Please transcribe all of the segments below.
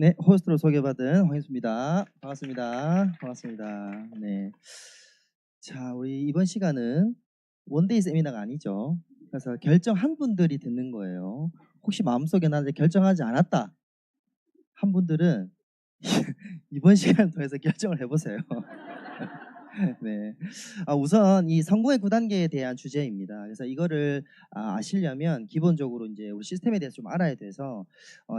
네, 호스트로 소개받은 황인수입니다. 반갑습니다. 반갑습니다. 네. 자, 우리 이번 시간은 원데이 세미나가 아니죠. 그래서 결정한 분들이 듣는 거예요. 혹시 마음속에 나 아직 결정하지 않았다 한 분들은 이번 시간을 통해서 결정을 해보세요. 네. 우선 이 성공의 9단계에 대한 주제입니다. 그래서 이거를 아시려면 기본적으로 이제 우리 시스템에 대해서 좀 알아야 돼서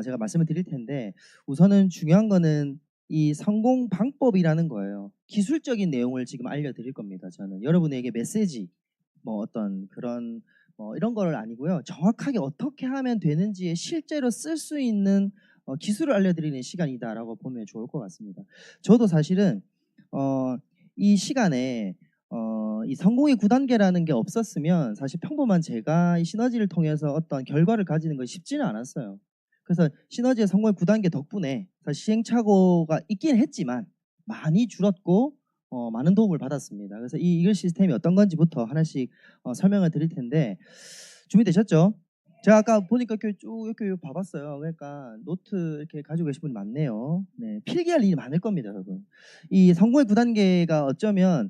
제가 말씀을 드릴 텐데, 우선은 중요한 거는 이 성공 방법이라는 거예요. 기술적인 내용을 지금 알려드릴 겁니다. 저는 여러분에게 메시지, 뭐 어떤 그런 이런 걸 아니고요. 정확하게 어떻게 하면 되는지에 실제로 쓸 수 있는 기술을 알려드리는 시간이다라고 보면 좋을 것 같습니다. 저도 사실은 이 시간에 이 성공의 9단계라는 게 없었으면 사실 평범한 제가 이 시너지를 통해서 어떤 결과를 가지는 건 쉽지는 않았어요. 그래서 시너지의 성공의 9단계 덕분에 사실 시행착오가 있긴 했지만 많이 줄었고 많은 도움을 받았습니다. 그래서 이 이글 시스템이 어떤 건지부터 하나씩 설명을 드릴 텐데, 준비되셨죠? 제가 아까 보니까 이렇게 쭉 이렇게 봐봤어요. 그러니까 노트 이렇게 가지고 계신 분이 많네요. 네, 필기할 일이 많을 겁니다, 여러분. 이 성공의 9단계가 어쩌면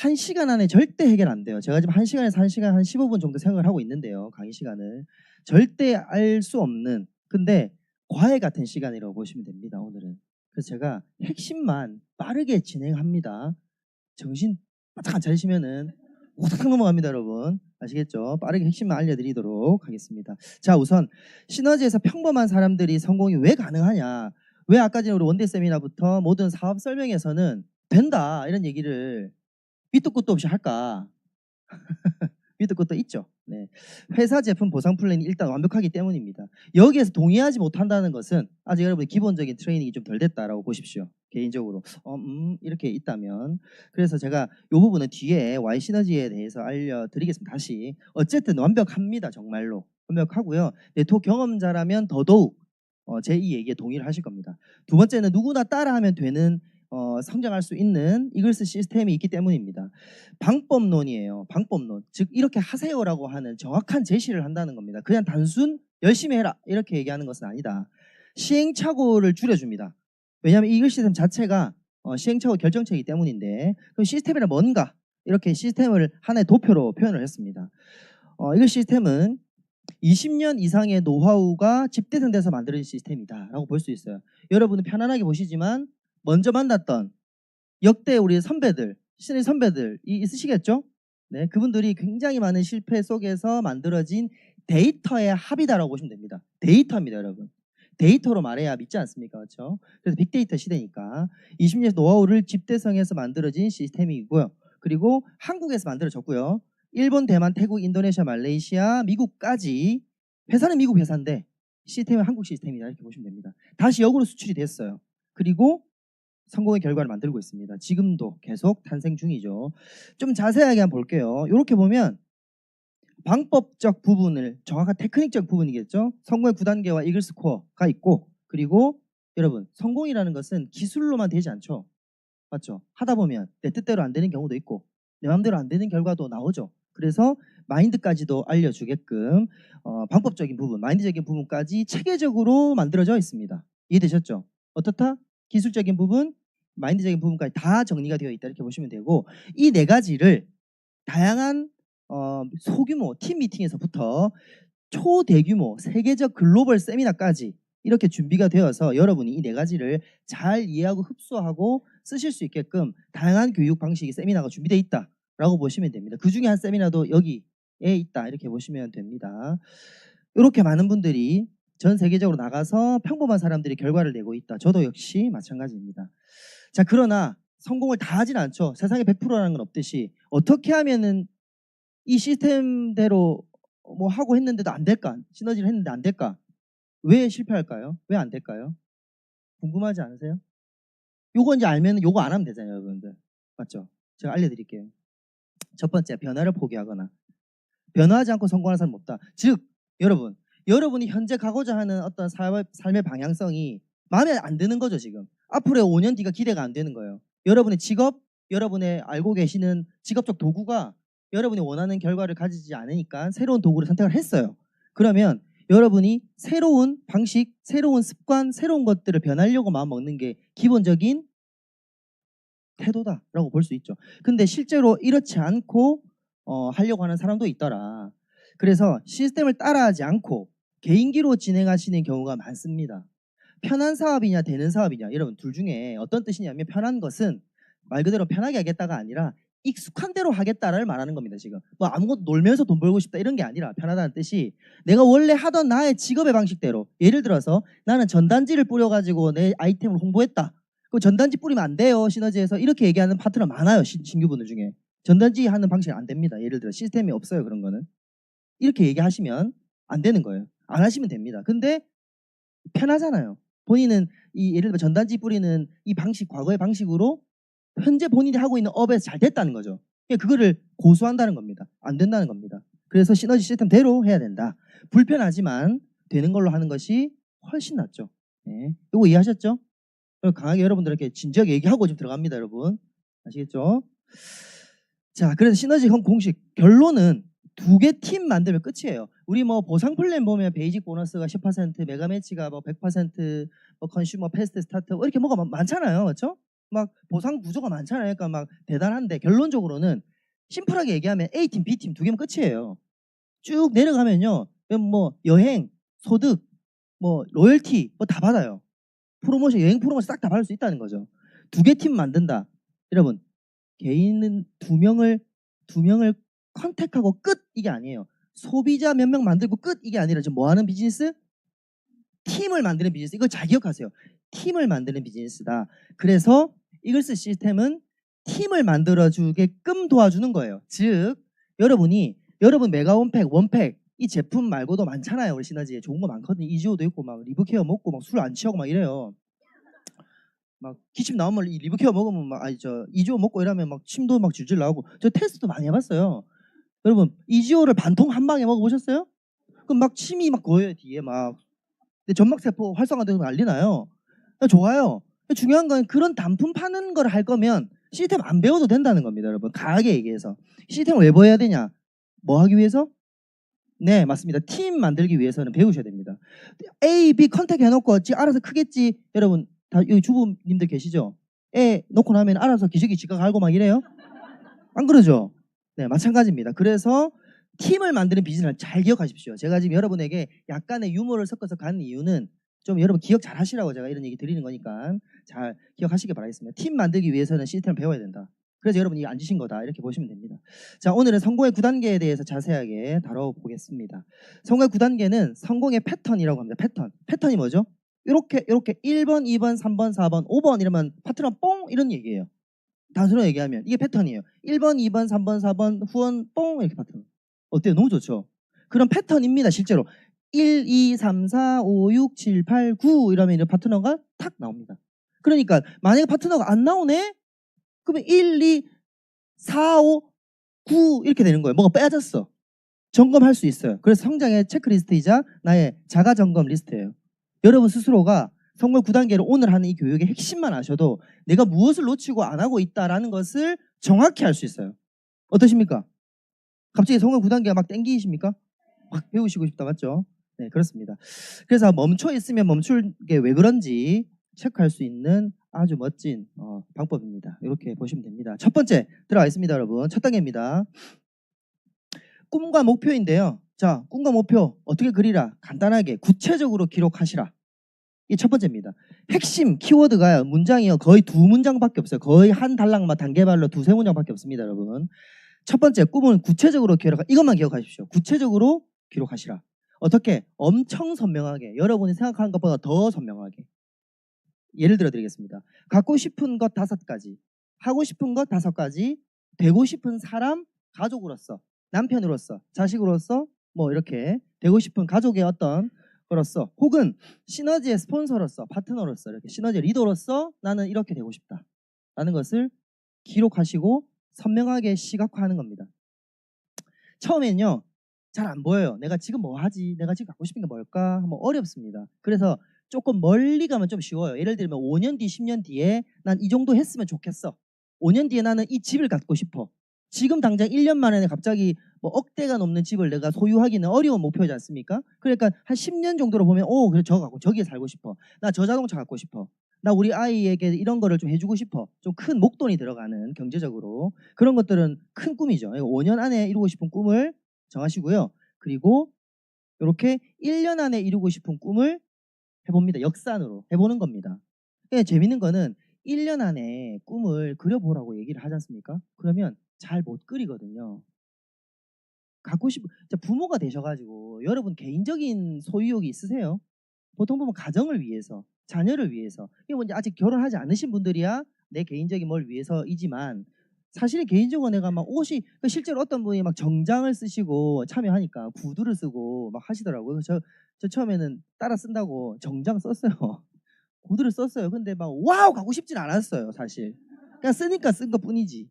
1시간 안에 절대 해결 안 돼요. 제가 지금 1시간에서 1시간 한 15분 정도 생각을 하고 있는데요. 강의 시간을. 절대 알 수 없는, 근데 과외 같은 시간이라고 보시면 됩니다, 오늘은. 그래서 제가 핵심만 빠르게 진행합니다. 정신 바짝 안 차리시면은 호닥닥 넘어갑니다, 여러분. 아시겠죠? 빠르게 핵심만 알려드리도록 하겠습니다. 자, 우선 시너지에서 평범한 사람들이 성공이 왜 가능하냐? 왜 아까 전에 우리 원데이 세미나부터 모든 사업 설명에서는 된다 이런 얘기를 밑도 끝도 없이 할까? 밑도 끝도 있죠. 네. 회사 제품 보상 플랜이 일단 완벽하기 때문입니다. 여기에서 동의하지 못한다는 것은 아직 여러분의 기본적인 트레이닝이 좀 덜 됐다라고 보십시오. 개인적으로 이렇게 있다면. 그래서 제가 이 부분은 뒤에 Y 시너지에 대해서 알려드리겠습니다. 다시. 어쨌든 완벽합니다. 정말로 완벽하고요. 네트워크 경험자라면 더더욱 제 이 얘기에 동의를 하실 겁니다. 두 번째는 누구나 따라하면 되는 성장할 수 있는 이글스 시스템이 있기 때문입니다. 방법론이에요. 방법론. 즉 이렇게 하세요라고 하는 정확한 제시를 한다는 겁니다. 그냥 단순 열심히 해라 이렇게 얘기하는 것은 아니다. 시행착오를 줄여줍니다. 왜냐하면 이글 시스템 자체가 시행착오 결정체이기 때문인데, 그럼 시스템이란 뭔가 이렇게 시스템을 하나의 도표로 표현을 했습니다. 이글 시스템은 20년 이상의 노하우가 집대성돼서 만들어진 시스템이다라고 볼 수 있어요. 여러분은 편안하게 보시지만 먼저 만났던 역대 우리 선배들, 신의 선배들이 있으시겠죠? 네, 그분들이 굉장히 많은 실패 속에서 만들어진 데이터의 합이다라고 보시면 됩니다. 데이터입니다, 여러분. 데이터로 말해야 믿지 않습니까? 그렇죠? 그래서 빅데이터 시대니까 20년 노하우를 집대성해서 만들어진 시스템이고요. 그리고 한국에서 만들어졌고요. 일본, 대만, 태국, 인도네시아, 말레이시아, 미국까지 회사는 미국 회사인데 시스템은 한국 시스템이다 이렇게 보시면 됩니다. 다시 역으로 수출이 됐어요. 그리고 성공의 결과를 만들고 있습니다. 지금도 계속 탄생 중이죠. 좀 자세하게 한번 볼게요. 이렇게 보면 방법적 부분을, 정확한 테크닉적 부분이겠죠. 성공의 9단계와 이글 스코어가 있고, 그리고 여러분 성공이라는 것은 기술로만 되지 않죠. 맞죠? 하다 보면 내 뜻대로 안 되는 경우도 있고 내 마음대로 안 되는 결과도 나오죠. 그래서 마인드까지도 알려주게끔 방법적인 부분, 마인드적인 부분까지 체계적으로 만들어져 있습니다. 이해되셨죠? 어떻다? 기술적인 부분, 마인드적인 부분까지 다 정리가 되어 있다 이렇게 보시면 되고, 이 네 가지를 다양한 소규모 팀 미팅에서부터 초대규모 세계적 글로벌 세미나까지 이렇게 준비가 되어서 여러분이 이 네 가지를 잘 이해하고 흡수하고 쓰실 수 있게끔 다양한 교육 방식의 세미나가 준비되어 있다라고 보시면 됩니다. 그 중에 한 세미나도 여기에 있다 이렇게 보시면 됩니다. 이렇게 많은 분들이 전 세계적으로 나가서 평범한 사람들이 결과를 내고 있다. 저도 역시 마찬가지입니다. 자, 그러나 성공을 다 하진 않죠. 세상에 100%라는 건 없듯이 어떻게 하면은 이 시스템대로 뭐 하고 했는데도 안 될까? 시너지를 했는데 안 될까? 왜 실패할까요? 왜 안 될까요? 궁금하지 않으세요? 요거 이제 알면 요거 안 하면 되잖아요, 여러분들. 맞죠? 제가 알려드릴게요. 첫 번째, 변화를 포기하거나. 변화하지 않고 성공하는 사람은 없다. 즉, 여러분이 현재 가고자 하는 어떤 삶의 방향성이 마음에 안 드는 거죠, 지금. 앞으로의 5년 뒤가 기대가 안 되는 거예요. 여러분의 직업, 여러분의 알고 계시는 직업적 도구가 여러분이 원하는 결과를 가지지 않으니까 새로운 도구를 선택을 했어요. 그러면 여러분이 새로운 방식, 새로운 습관, 새로운 것들을 변하려고 마음먹는 게 기본적인 태도다라고 볼 수 있죠. 근데 실제로 이렇지 않고 하려고 하는 사람도 있더라. 그래서 시스템을 따라하지 않고 개인기로 진행하시는 경우가 많습니다. 편한 사업이냐 되는 사업이냐, 여러분 둘 중에 어떤 뜻이냐면, 편한 것은 말 그대로 편하게 하겠다가 아니라 익숙한 대로 하겠다를 말하는 겁니다. 지금 뭐 아무것도 놀면서 돈 벌고 싶다 이런 게 아니라, 편하다는 뜻이 내가 원래 하던 나의 직업의 방식대로, 예를 들어서 나는 전단지를 뿌려가지고 내 아이템을 홍보했다. 그 전단지 뿌리면 안 돼요. 시너지에서 이렇게 얘기하는 파트너 많아요. 신규분들 중에 전단지 하는 방식은 안 됩니다. 예를 들어 시스템이 없어요. 그런 거는 이렇게 얘기하시면 안 되는 거예요. 안 하시면 됩니다. 근데 편하잖아요. 본인은 이 예를 들어 전단지 뿌리는 이 방식, 과거의 방식으로 현재 본인이 하고 있는 업에서 잘 됐다는 거죠. 그거를 고수한다는 겁니다. 안 된다는 겁니다. 그래서 시너지 시스템대로 해야 된다. 불편하지만 되는 걸로 하는 것이 훨씬 낫죠. 네. 이거 이해하셨죠? 강하게 여러분들에게 진지하게 얘기하고 좀 들어갑니다. 여러분 아시겠죠? 자, 그래서 시너지 공식 결론은 2개 팀 만들면 끝이에요. 우리 뭐 보상 플랜 보면 베이직 보너스가 10%, 메가 매치가 뭐 100%, 뭐 컨슈머 패스트 스타트 이렇게 뭐가 많잖아요. 그렇죠? 막 보상 구조가 많잖아요. 그러니까 막 대단한데, 결론적으로는 심플하게 얘기하면 A팀, B팀 2개면 끝이에요. 쭉 내려가면요. 뭐 여행, 소득, 뭐 로열티 뭐 다 받아요. 프로모션, 여행 프로모션 싹 다 받을 수 있다는 거죠. 2개 팀 만든다. 여러분, 개인은 2명을 컨택하고 끝 이게 아니에요. 소비자 몇 명 만들고 끝 이게 아니라 지금 뭐 하는 비즈니스? 팀을 만드는 비즈니스. 이걸 잘 기억하세요. 팀을 만드는 비즈니스다. 그래서 이글스 시스템은 팀을 만들어주게끔 도와주는 거예요. 즉 여러분 메가 원팩 이 제품 말고도 많잖아요. 우리 시너지에 좋은 거 많거든요. 이지오도 있고 막 리브케어 먹고 막 술 안 취하고 막 이래요. 막 기침 나오면 리브케어 먹으면 막 이지오 먹고 이러면 막 침도 막 줄줄 나오고. 저 테스트도 많이 해봤어요. 여러분 이지오를 반통 한 방에 먹어보셨어요? 그럼 막 침이 막 고여요 뒤에 막. 근데 점막세포 활성화돼서 난리 나요. 좋아요. 중요한 건 그런 단품 파는 걸 할 거면 시스템 안 배워도 된다는 겁니다. 여러분 강하게 얘기해서. 시스템을 왜 배워야 되냐? 뭐 하기 위해서? 네, 맞습니다. 팀 만들기 위해서는 배우셔야 됩니다. A, B 컨택 해놓고 알아서 크겠지. 여러분 다 여기 주부님들 계시죠? 애 놓고 나면 알아서 기저귀 지가 갈고 막 이래요? 안 그러죠? 네, 마찬가지입니다. 그래서 팀을 만드는 비즈니스를 잘 기억하십시오. 제가 지금 여러분에게 약간의 유머를 섞어서 가는 이유는 좀 여러분 기억 잘 하시라고 제가 이런 얘기 드리는 거니까 잘 기억하시길 바라겠습니다. 팀 만들기 위해서는 시스템을 배워야 된다. 그래서 여러분이 앉으신 거다 이렇게 보시면 됩니다. 자, 오늘은 성공의 9단계에 대해서 자세하게 다뤄보겠습니다. 성공의 9단계는 성공의 패턴이라고 합니다. 패턴이 뭐죠? 이렇게 1번, 2번, 3번, 4번, 5번 이러면 파트너 뽕 이런 얘기예요. 단순하게 얘기하면 이게 패턴이에요. 1번, 2번, 3번, 4번, 후원 뽕 이렇게 패턴. 어때요? 너무 좋죠? 그런 패턴입니다. 실제로 1, 2, 3, 4, 5, 6, 7, 8, 9 이러면 이런 파트너가 탁 나옵니다. 그러니까 만약에 파트너가 안 나오네? 그러면 1, 2, 4, 5, 9 이렇게 되는 거예요. 뭐가 빼졌어. 점검할 수 있어요. 그래서 성장의 체크리스트이자 나의 자가점검 리스트예요. 여러분 스스로가 성공 9단계를 오늘 하는 이 교육의 핵심만 아셔도 내가 무엇을 놓치고 안 하고 있다라는 것을 정확히 알 수 있어요. 어떠십니까? 갑자기 성공 9단계가 막 땡기십니까? 막 배우시고 싶다 맞죠? 네, 그렇습니다. 그래서 멈춰 있으면 멈출 게 왜 그런지 체크할 수 있는 아주 멋진 방법입니다. 이렇게 보시면 됩니다. 첫 번째 들어가 있습니다. 여러분 첫 단계입니다. 꿈과 목표인데요. 자, 꿈과 목표 어떻게 그리라? 간단하게 구체적으로 기록하시라. 이게 첫 번째입니다. 핵심 키워드가 문장이요. 거의 2문장밖에 없어요. 거의 한 단락만 단계별로 2~3문장밖에 없습니다. 여러분. 첫 번째 꿈은 구체적으로 기록하. 이것만 기억하십시오. 구체적으로 기록하시라. 어떻게? 엄청 선명하게. 여러분이 생각하는 것보다 더 선명하게. 예를 들어 드리겠습니다. 갖고 싶은 것 5가지, 하고 싶은 것 5가지, 되고 싶은 사람, 가족으로서, 남편으로서, 자식으로서 뭐 이렇게 되고 싶은 가족의 어떤 거로서, 혹은 시너지의 스폰서로서, 파트너로서, 이렇게 시너지의 리더로서 나는 이렇게 되고 싶다 라는 것을 기록하시고 선명하게 시각화하는 겁니다. 처음엔요 잘 안 보여요. 내가 지금 뭐 하지? 내가 지금 갖고 싶은 게 뭘까? 뭐 어렵습니다. 그래서 조금 멀리 가면 좀 쉬워요. 예를 들면 5년 뒤, 10년 뒤에 난 이 정도 했으면 좋겠어. 5년 뒤에 나는 이 집을 갖고 싶어. 지금 당장 1년 만에 갑자기 뭐 억대가 넘는 집을 내가 소유하기는 어려운 목표지 않습니까? 그러니까 한 10년 정도로 보면 그래 저기에 살고 싶어. 나 저 자동차 갖고 싶어. 나 우리 아이에게 이런 거를 좀 해주고 싶어. 좀 큰 목돈이 들어가는 경제적으로. 그런 것들은 큰 꿈이죠. 5년 안에 이루고 싶은 꿈을 정하시고요. 그리고 이렇게 1년 안에 이루고 싶은 꿈을 해봅니다. 역산으로 해보는 겁니다. 재밌는 거는 1년 안에 꿈을 그려보라고 얘기를 하지 않습니까? 그러면 잘 못 그리거든요. 갖고 싶은 부모가 되셔가지고 여러분 개인적인 소유욕이 있으세요? 보통 보면 가정을 위해서, 자녀를 위해서. 이게 뭐 이제 아직 결혼하지 않으신 분들이야 내 개인적인 뭘 위해서이지만 사실은 개인적으로 내가 막 옷이 실제로 어떤 분이 막 정장을 쓰시고 참여하니까 구두를 쓰고 막 하시더라고요. 저 처음에는 따라 쓴다고 정장 썼어요. 구두를 썼어요. 근데 막 와우 가고 싶진 않았어요, 사실. 그냥 쓰니까 쓴 것뿐이지.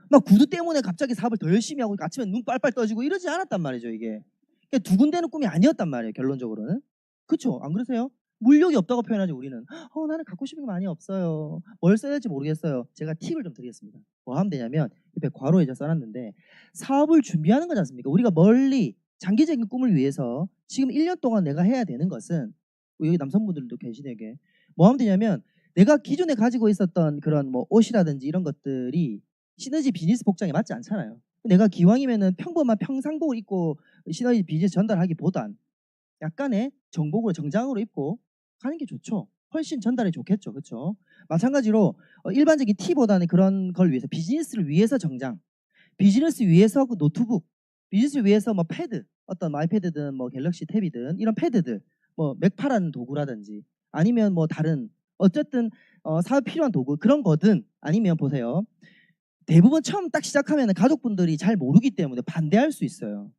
막 구두 때문에 갑자기 사업을 더 열심히 하고 아침에 눈 빨빨 떠지고 이러지 않았단 말이죠, 이게. 그러니까 두 군데는 꿈이 아니었단 말이에요, 결론적으로는. 그렇죠? 안 그러세요? 물욕이 없다고 표현하죠, 우리는. 나는 갖고 싶은 게 많이 없어요. 뭘 써야 될지 모르겠어요. 제가 팁을 좀 드리겠습니다. 뭐 하면 되냐면 옆에 괄호에 써놨는데 사업을 준비하는 거지 않습니까? 우리가 멀리 장기적인 꿈을 위해서 지금 1년 동안 내가 해야 되는 것은 여기 남성분들도 계시네게 뭐 하면 되냐면 내가 기존에 가지고 있었던 그런 뭐 옷이라든지 이런 것들이 시너지 비즈니스 복장에 맞지 않잖아요. 내가 기왕이면은 평범한 평상복을 입고 시너지 비즈니스 전달하기보단 약간의 정복으로 정장으로 입고 가는 게 좋죠. 훨씬 전달이 좋겠죠. 그렇죠? 마찬가지로 일반적인 티보다는 그런 걸 위해서 비즈니스를 위해서 정장, 비즈니스 위해서 그 노트북, 비즈니스 위해서 뭐 패드, 어떤 아이패드든 뭐 갤럭시 탭이든 이런 패드들, 뭐 맥파라는 도구라든지 아니면 뭐 다른 어쨌든 사업 필요한 도구 그런 거든 아니면 보세요. 대부분 처음 딱 시작하면 가족분들이 잘 모르기 때문에 반대할 수 있어요.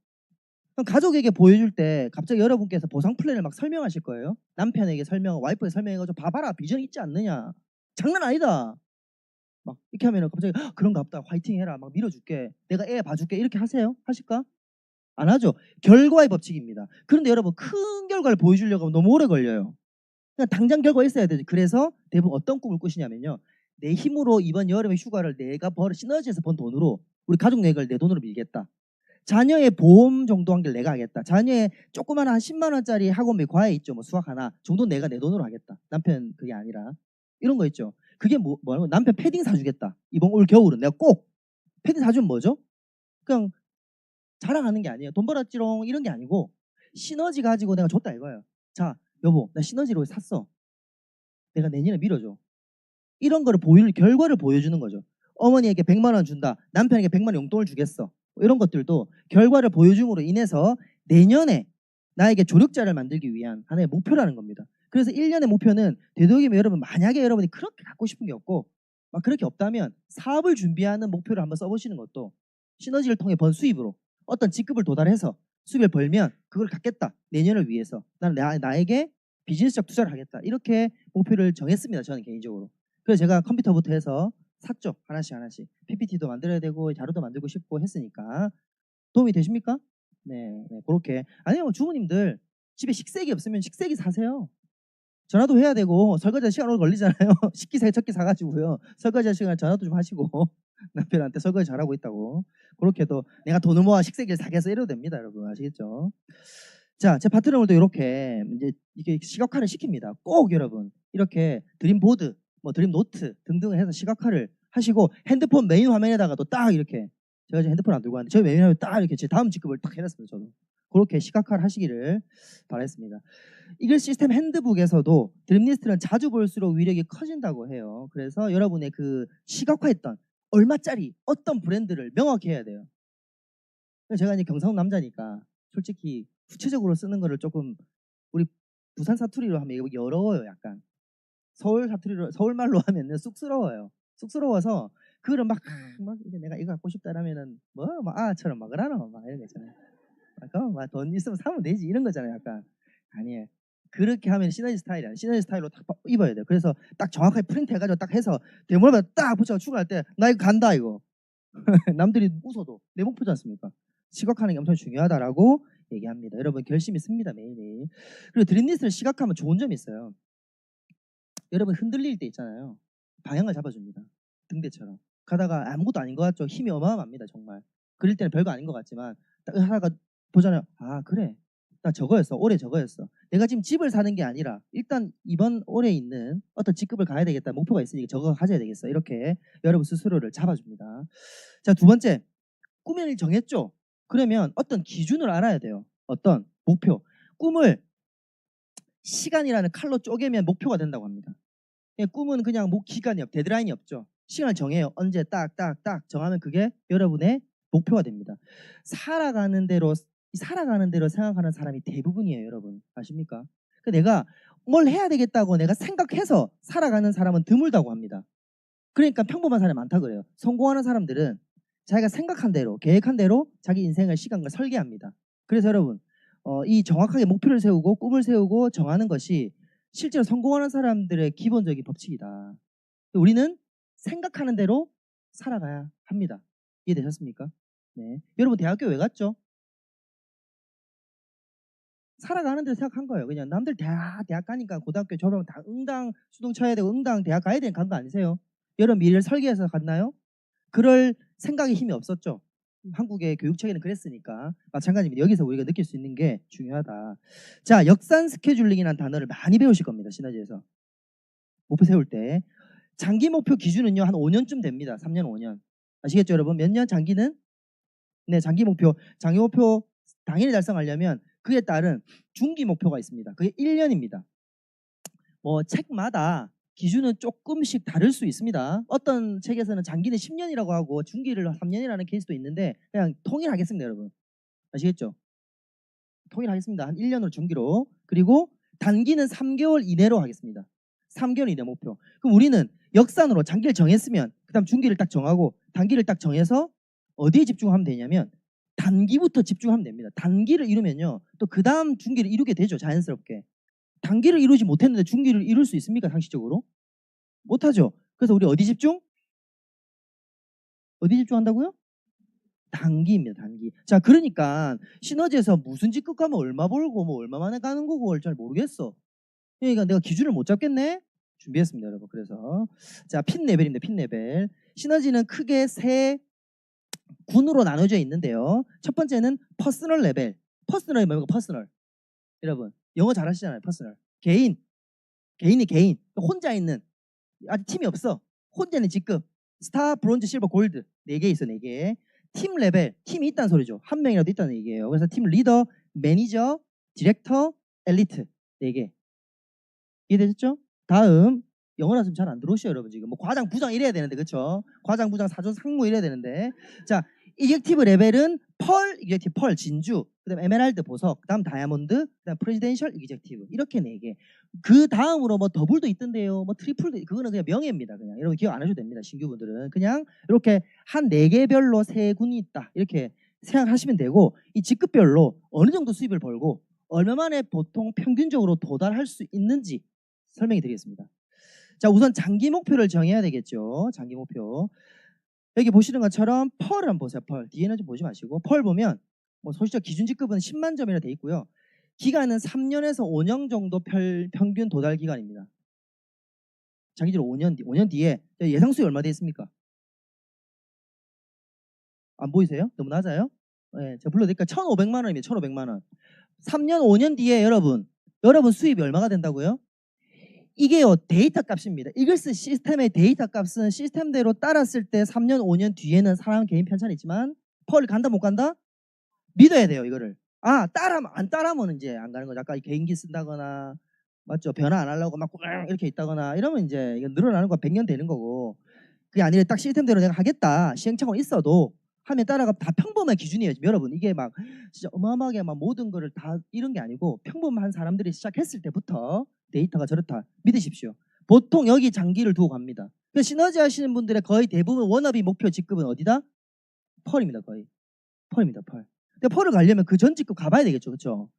그럼 가족에게 보여줄 때 갑자기 여러분께서 보상 플랜을 막 설명하실 거예요. 남편에게 와이프에게 설명해가지고 봐봐라 비전 있지 않느냐. 장난 아니다. 막 이렇게 하면 갑자기 그런가 보다 화이팅 해라 막 밀어줄게 내가 애 봐줄게 이렇게 하세요? 하실까? 안 하죠. 결과의 법칙입니다. 그런데 여러분 큰 결과를 보여주려고 하면 너무 오래 걸려요. 그냥 당장 결과 있어야 되죠. 그래서 대부분 어떤 꿈을 꾸시냐면요. 내 힘으로 이번 여름에 휴가를 내가 시너지에서 번 돈으로 우리 가족 내역을 내 돈으로 밀겠다. 자녀의 보험 정도 한 개 내가 하겠다. 자녀의 조그마한 한 10만 원짜리 학원비 과외 있죠. 뭐 수학 하나 정도 내가 내 돈으로 하겠다. 남편 그게 아니라 이런 거 있죠. 그게 뭐냐면 남편 패딩 사주겠다. 이번 올 겨울은 내가 꼭 패딩 사주면 뭐죠? 그냥 자랑하는 게 아니에요. 돈 벌었지롱 이런 게 아니고 시너지 가지고 내가 줬다 이거예요. 자 여보 나 시너지로 샀어. 내가 내년에 밀어줘. 이런 거를 결과를 보여주는 거죠. 어머니에게 100만 원 준다. 남편에게 100만 원 용돈을 주겠어. 이런 것들도 결과를 보여줌으로 인해서 내년에 나에게 조력자를 만들기 위한 하나의 목표라는 겁니다. 그래서 1년의 목표는 되도록이면 여러분 만약에 여러분이 그렇게 갖고 싶은 게 없고 막 그렇게 없다면 사업을 준비하는 목표를 한번 써보시는 것도 시너지를 통해 번 수입으로 어떤 직급을 도달해서 수입을 벌면 그걸 갖겠다. 내년을 위해서 나는 나에게 비즈니스적 투자를 하겠다. 이렇게 목표를 정했습니다. 저는 개인적으로. 그래서 제가 컴퓨터부터 해서 샀죠. 하나씩 하나씩. PPT도 만들어야 되고 자료도 만들고 싶고 했으니까. 도움이 되십니까? 네, 그렇게. 아니면 주부님들 집에 식세기 없으면 식세기 사세요. 전화도 해야 되고 설거지 시간 오래 걸리잖아요. 식기 세척기 사가지고요. 설거지 시간 전화도 좀 하시고 남편한테 설거지 잘하고 있다고. 그렇게도 내가 돈을 모아 식세기를 사겠어 이래도 됩니다. 여러분 아시겠죠? 자, 제 파트너들도 이렇게 이제 이게 시각화를 시킵니다. 꼭 여러분 이렇게 드림보드, 뭐 드림노트 등등을 해서 시각화를 하시고 핸드폰 메인 화면에다가도 딱 이렇게 제가 지금 핸드폰 안 들고 왔는데 저희 메인 화면에 딱 이렇게 제 다음 직급을 딱 해놨습니다. 저도 그렇게 시각화를 하시기를 바라겠습니다. 이글 시스템 핸드북에서도 드림리스트는 자주 볼수록 위력이 커진다고 해요. 그래서 여러분의 그 시각화했던 얼마짜리 어떤 브랜드를 명확히 해야 돼요. 제가 이제 경상도 남자니까 솔직히 구체적으로 쓰는 거를 조금 우리 부산 사투리로 하면 이거 어려워요. 약간 서울말로 하면은 쑥스러워요. 쑥스러워서 그거를 막 이제 내가 이거 갖고 싶다라면은 막 아처럼 막 그러나 막 이런 거 있잖아요. 막 돈 있으면 사면 되지 이런 거잖아요. 약간 아니에요. 그렇게 하면 시너지 스타일이 아니에요. 시너지 스타일로 딱 입어야 돼요. 그래서 딱 정확하게 프린트 해가지고 딱 해서 대물에 딱 붙여 출근할 때 나 이거 간다 이거. 남들이 웃어도 내 목표지 않습니까? 시각화하는 게 엄청 중요하다라고 얘기합니다. 여러분 결심이 씁니다 매일매일. 그리고 드림리스트를 시각화하면 좋은 점이 있어요. 여러분 흔들릴 때 있잖아요. 방향을 잡아줍니다. 등대처럼. 가다가 아무것도 아닌 것 같죠. 힘이 어마어마합니다. 정말. 그릴 때는 별거 아닌 것 같지만 딱 하다가 보잖아요. 아 그래. 나 저거였어. 올해 저거였어. 내가 지금 집을 사는 게 아니라 일단 이번 올해 있는 어떤 직급을 가야 되겠다. 목표가 있으니까 저거 가져야 되겠어. 이렇게 여러분 스스로를 잡아줍니다. 자, 두 번째. 꿈을 정했죠. 그러면 어떤 기준을 알아야 돼요. 어떤 목표. 꿈을 시간이라는 칼로 쪼개면 목표가 된다고 합니다. 꿈은 그냥 기간이 데드라인이 없죠. 시간을 정해요. 언제 딱딱딱 정하면 그게 여러분의 목표가 됩니다. 살아가는 대로 생각하는 사람이 대부분이에요, 여러분. 아십니까? 내가 뭘 해야 되겠다고 내가 생각해서 살아가는 사람은 드물다고 합니다. 그러니까 평범한 사람이 많다 그래요. 성공하는 사람들은 자기가 생각한 대로, 계획한 대로 자기 인생을 시간을 설계합니다. 그래서 여러분, 이 정확하게 목표를 세우고 꿈을 세우고 정하는 것이 실제로 성공하는 사람들의 기본적인 법칙이다. 우리는 생각하는 대로 살아가야 합니다. 이해되셨습니까? 네. 여러분 대학교 왜 갔죠? 살아가는 대로 생각한 거예요. 그냥 남들 대학 가니까 고등학교 졸업하면 다 응당 수능 쳐야 되고 응당 대학 가야 되는 간 거 아니세요? 여러분 미래를 설계해서 갔나요? 그럴 생각에 힘이 없었죠. 한국의 교육 체계는 그랬으니까 마찬가지입니다. 여기서 우리가 느낄 수 있는 게 중요하다. 자, 역산 스케줄링이라는 단어를 많이 배우실 겁니다. 시너지에서. 목표 세울 때. 장기 목표 기준은요. 한 5년쯤 됩니다. 3년, 5년. 아시겠죠, 여러분? 몇 년? 장기는? 네, 장기 목표 당연히 달성하려면 그에 따른 중기 목표가 있습니다. 그게 1년입니다. 책마다 기준은 조금씩 다를 수 있습니다. 어떤 책에서는 장기는 10년이라고 하고 중기를 3년이라는 케이스도 있는데 그냥 통일하겠습니다, 여러분. 아시겠죠? 통일하겠습니다. 한 1년으로 중기로. 그리고 단기는 3개월 이내로 하겠습니다. 3개월 이내 목표. 그럼 우리는 역산으로 장기를 정했으면 그다음 중기를 딱 정하고 단기를 딱 정해서 어디에 집중하면 되냐면 단기부터 집중하면 됩니다. 단기를 이루면요. 또 그다음 중기를 이루게 되죠. 자연스럽게. 단기를 이루지 못했는데 중기를 이룰 수 있습니까? 상식적으로? 못하죠. 그래서 우리 어디 집중? 어디 집중한다고요? 단기입니다. 단기. 자, 그러니까 시너지에서 무슨 직급 가면 얼마 벌고 뭐 얼마 만에 가는 거고 잘 모르겠어. 그러니까 내가 기준을 못 잡겠네? 준비했습니다, 여러분. 그래서 자, 핀 레벨입니다. 핀 레벨. 시너지는 크게 세 군으로 나눠져 있는데요. 첫 번째는 퍼스널 레벨. 퍼스널이 뭐예요? 퍼스널. 여러분, 영어 잘하시잖아요. 퍼스널. 개인. 개인이 개인. 혼자 있는. 아직 팀이 없어. 혼자 있는 직급. 스타, 브론즈, 실버, 골드. 4개 있어, 4개. 팀 레벨. 팀이 있다는 소리죠. 한 명이라도 있다는 얘기예요. 그래서 팀 리더, 매니저, 디렉터, 엘리트. 4개. 이해되셨죠? 다음. 영어라 좀 잘 안 들어오시죠, 여러분. 지금 뭐 과장, 부장 이래야 되는데, 그렇죠? 과장, 부장, 사조, 상무 이래야 되는데. 자, 이젝티브 레벨은 펄, 이젝티브 펄, 진주, 그다음 에메랄드 보석, 그다음 다이아몬드, 그다음 프레지덴셜 이젝티브. 이렇게 4개. 그 다음으로 뭐 더블도 있던데요. 뭐 트리플도 그거는 그냥 명예입니다. 그냥 여러분 기억 안 하셔도 됩니다. 신규분들은 그냥 이렇게 한 4개별로 3군이 있다. 이렇게 생각하시면 되고 이 직급별로 어느 정도 수입을 벌고 얼마 만에 보통 평균적으로 도달할 수 있는지 설명해 드리겠습니다. 자, 우선 장기 목표를 정해야 되겠죠. 장기 목표. 여기 보시는 것처럼 펄을 한번 보세요. 펄. 뒤에는 좀 보지 마시고 펄 보면 뭐 소시적 기준 직급은 10만 점이라 돼 있고요. 기간은 3년에서 5년 정도 평균 도달 기간입니다. 장기적으로 5년 뒤에 예상 수익 얼마 돼 있습니까? 안 보이세요? 너무 낮아요? 네, 제가 불러드릴까? 1,500만 원입니다. 1,500만 원. 3년, 5년 뒤에 여러분 수입이 얼마가 된다고요? 이게요, 데이터 값입니다. 이글스 시스템의 데이터 값은 시스템대로 따랐을 때 3년, 5년 뒤에는 사람 개인 편차는 있지만 펄 간다 못 간다? 믿어야 돼요, 이거를. 안 따라하면 이제 안 가는 거죠. 아까 개인기 쓴다거나, 맞죠? 변화 안 하려고 막 이렇게 있다거나 이러면 이제 이거 늘어나는 거 100년 되는 거고, 그게 아니라 딱 시스템대로 내가 하겠다. 시행착오는 있어도 하면 따라가 다 평범한 기준이에요. 지금 여러분 이게 막 진짜 어마어마하게 막 모든 거를 다 이런 게 아니고 평범한 사람들이 시작했을 때부터 데이터가 저렇다. 믿으십시오. 보통 여기 장기를 두고 갑니다. 그 시너지 하시는 분들의 거의 대부분 워너비 목표 직급은 어디다? 펄입니다. 거의. 펄입니다. 펄. 근데 펄을 가려면 그 전 직급 가봐야 되겠죠. 그렇죠?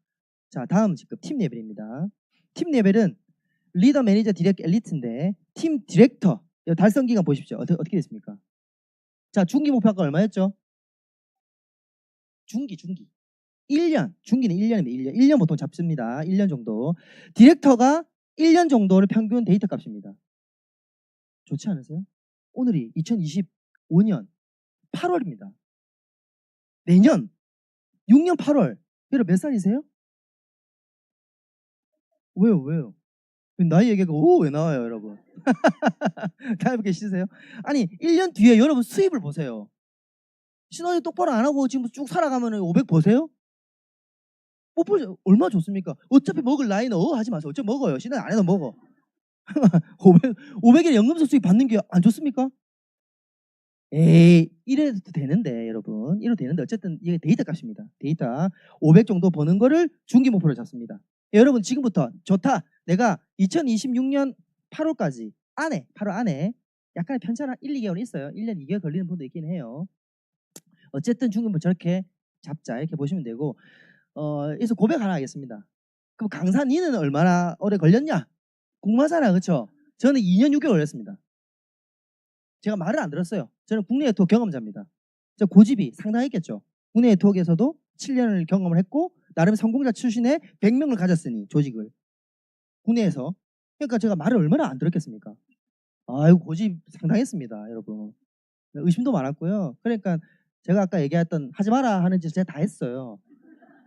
자, 다음 직급 팀 레벨입니다. 팀 레벨은 리더, 매니저, 디렉터, 엘리트인데 팀 디렉터 달성 기간 보십시오. 어떻게 됐습니까? 자, 중기 목표가 얼마였죠? 중기 1년. 중기는 1년입니다. 1년 보통 잡습니다. 1년 정도. 디렉터가 1년 정도를 평균 데이터 값입니다. 좋지 않으세요? 오늘이 2020 5년 8월입니다. 내년 6년 8월. 여러분 몇 살이세요? 왜요? 나이 얘기가 왜 나와요, 여러분? 다음 계시세요? 아니 1년 뒤에 여러분 수입을 보세요. 신혼이 똑바로 안 하고 지금 쭉 살아가면 500 버세요? 못 벌죠. 얼마 좋습니까? 어차피 먹을 나이는 하지 마세요. 어차피 먹어요. 신혼 안 해도 먹어. 500일 연금술 수입 받는 게 안 좋습니까? 에이, 이래도 되는데, 여러분. 이래도 되는데, 어쨌든 이게 데이터 값입니다. 데이터 500 정도 버는 거를 중기 목표로 잡습니다. 여러분, 지금부터 좋다. 내가 2026년 8월까지 8월 안에 약간의 편차가 1, 2개월 있어요. 1년 2개월 걸리는 분도 있긴 해요. 어쨌든 중기 목표 저렇게 잡자. 이렇게 보시면 되고, 여기서 고백 하나 하겠습니다. 그럼 강사 니는 얼마나 오래 걸렸냐? 공부하잖아, 그렇죠? 저는 2년 6개월 걸렸습니다. 제가 말을 안 들었어요. 저는 국내 네트워크 경험자입니다. 저 고집이 상당했겠죠. 국내 네트워크에서도 7년을 경험을 했고 나름 성공자 출신의 100명을 가졌으니 조직을 국내에서. 그러니까 제가 말을 얼마나 안 들었겠습니까? 아이고 고집 상당했습니다, 여러분. 의심도 많았고요. 그러니까 제가 아까 얘기했던 하지 마라 하는 짓 제가 다 했어요.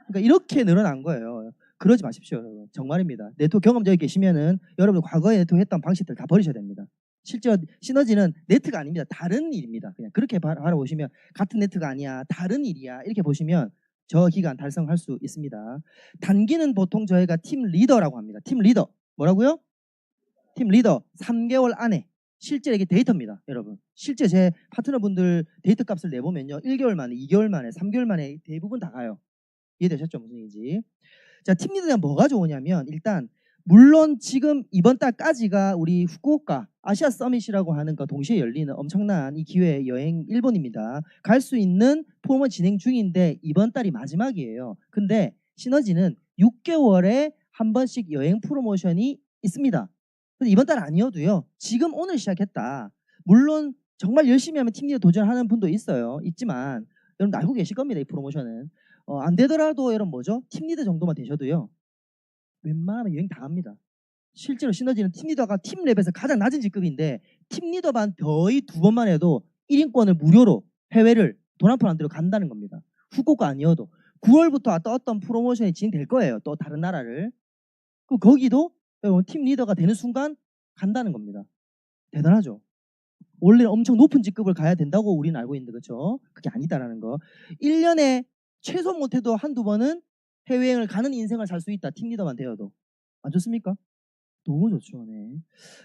그러니까 이렇게 늘어난 거예요. 그러지 마십시오, 여러분. 정말입니다. 네트워크 경험자에 계시면은 여러분 과거에 네트워크 했던 방식들 다 버리셔야 됩니다. 실제 시너지는 네트가 아닙니다. 다른 일입니다. 그냥 그렇게 바라보시면 같은 네트가 아니야. 다른 일이야. 이렇게 보시면 저 기간 달성할 수 있습니다. 단기는 보통 저희가 팀 리더라고 합니다. 팀 리더. 뭐라고요? 팀 리더 3개월 안에 실제 이게 데이터입니다. 여러분. 실제 제 파트너분들 데이터 값을 내보면요. 1개월 만에, 2개월 만에, 3개월 만에 대부분 다 가요. 이해되셨죠? 무슨 얘기인지. 자, 팀 리더가 뭐가 좋으냐면 일단 물론 지금 이번 달까지가 우리 후쿠오카 아시아 서밋이라고 하는 거 동시에 열리는 엄청난 이 기회 여행 일본입니다. 갈 수 있는 프로모 진행 중인데 이번 달이 마지막이에요. 근데 시너지는 6개월에 한 번씩 여행 프로모션이 있습니다. 근데 이번 달 아니어도요. 지금 오늘 시작했다. 물론 정말 열심히 하면 팀 리더 도전하는 분도 있지만 여러분 알고 계실 겁니다. 이 프로모션은. 안 되더라도 여러분 뭐죠? 팀 리더 정도만 되셔도요. 웬만하면 여행 다 갑니다. 실제로 시너지는 팀 리더가 팀 랩에서 가장 낮은 직급인데 팀 리더반 거의 2번만 해도 1인권을 무료로 해외를 돈 한 푼 안 들여 간다는 겁니다. 후쿠오카 아니어도 9월부터 또 어떤 프로모션이 진행될 거예요. 또 다른 나라를. 그럼 거기도 여러분 팀 리더가 되는 순간 간다는 겁니다. 대단하죠. 원래는 엄청 높은 직급을 가야 된다고 우리는 알고 있는데 그렇죠? 그게 아니다라는 거. 1년에 최소 못해도 한두 번은 해외여행을 가는 인생을 살 수 있다. 팀 리더만 되어도. 안 좋습니까? 너무 좋죠. 네.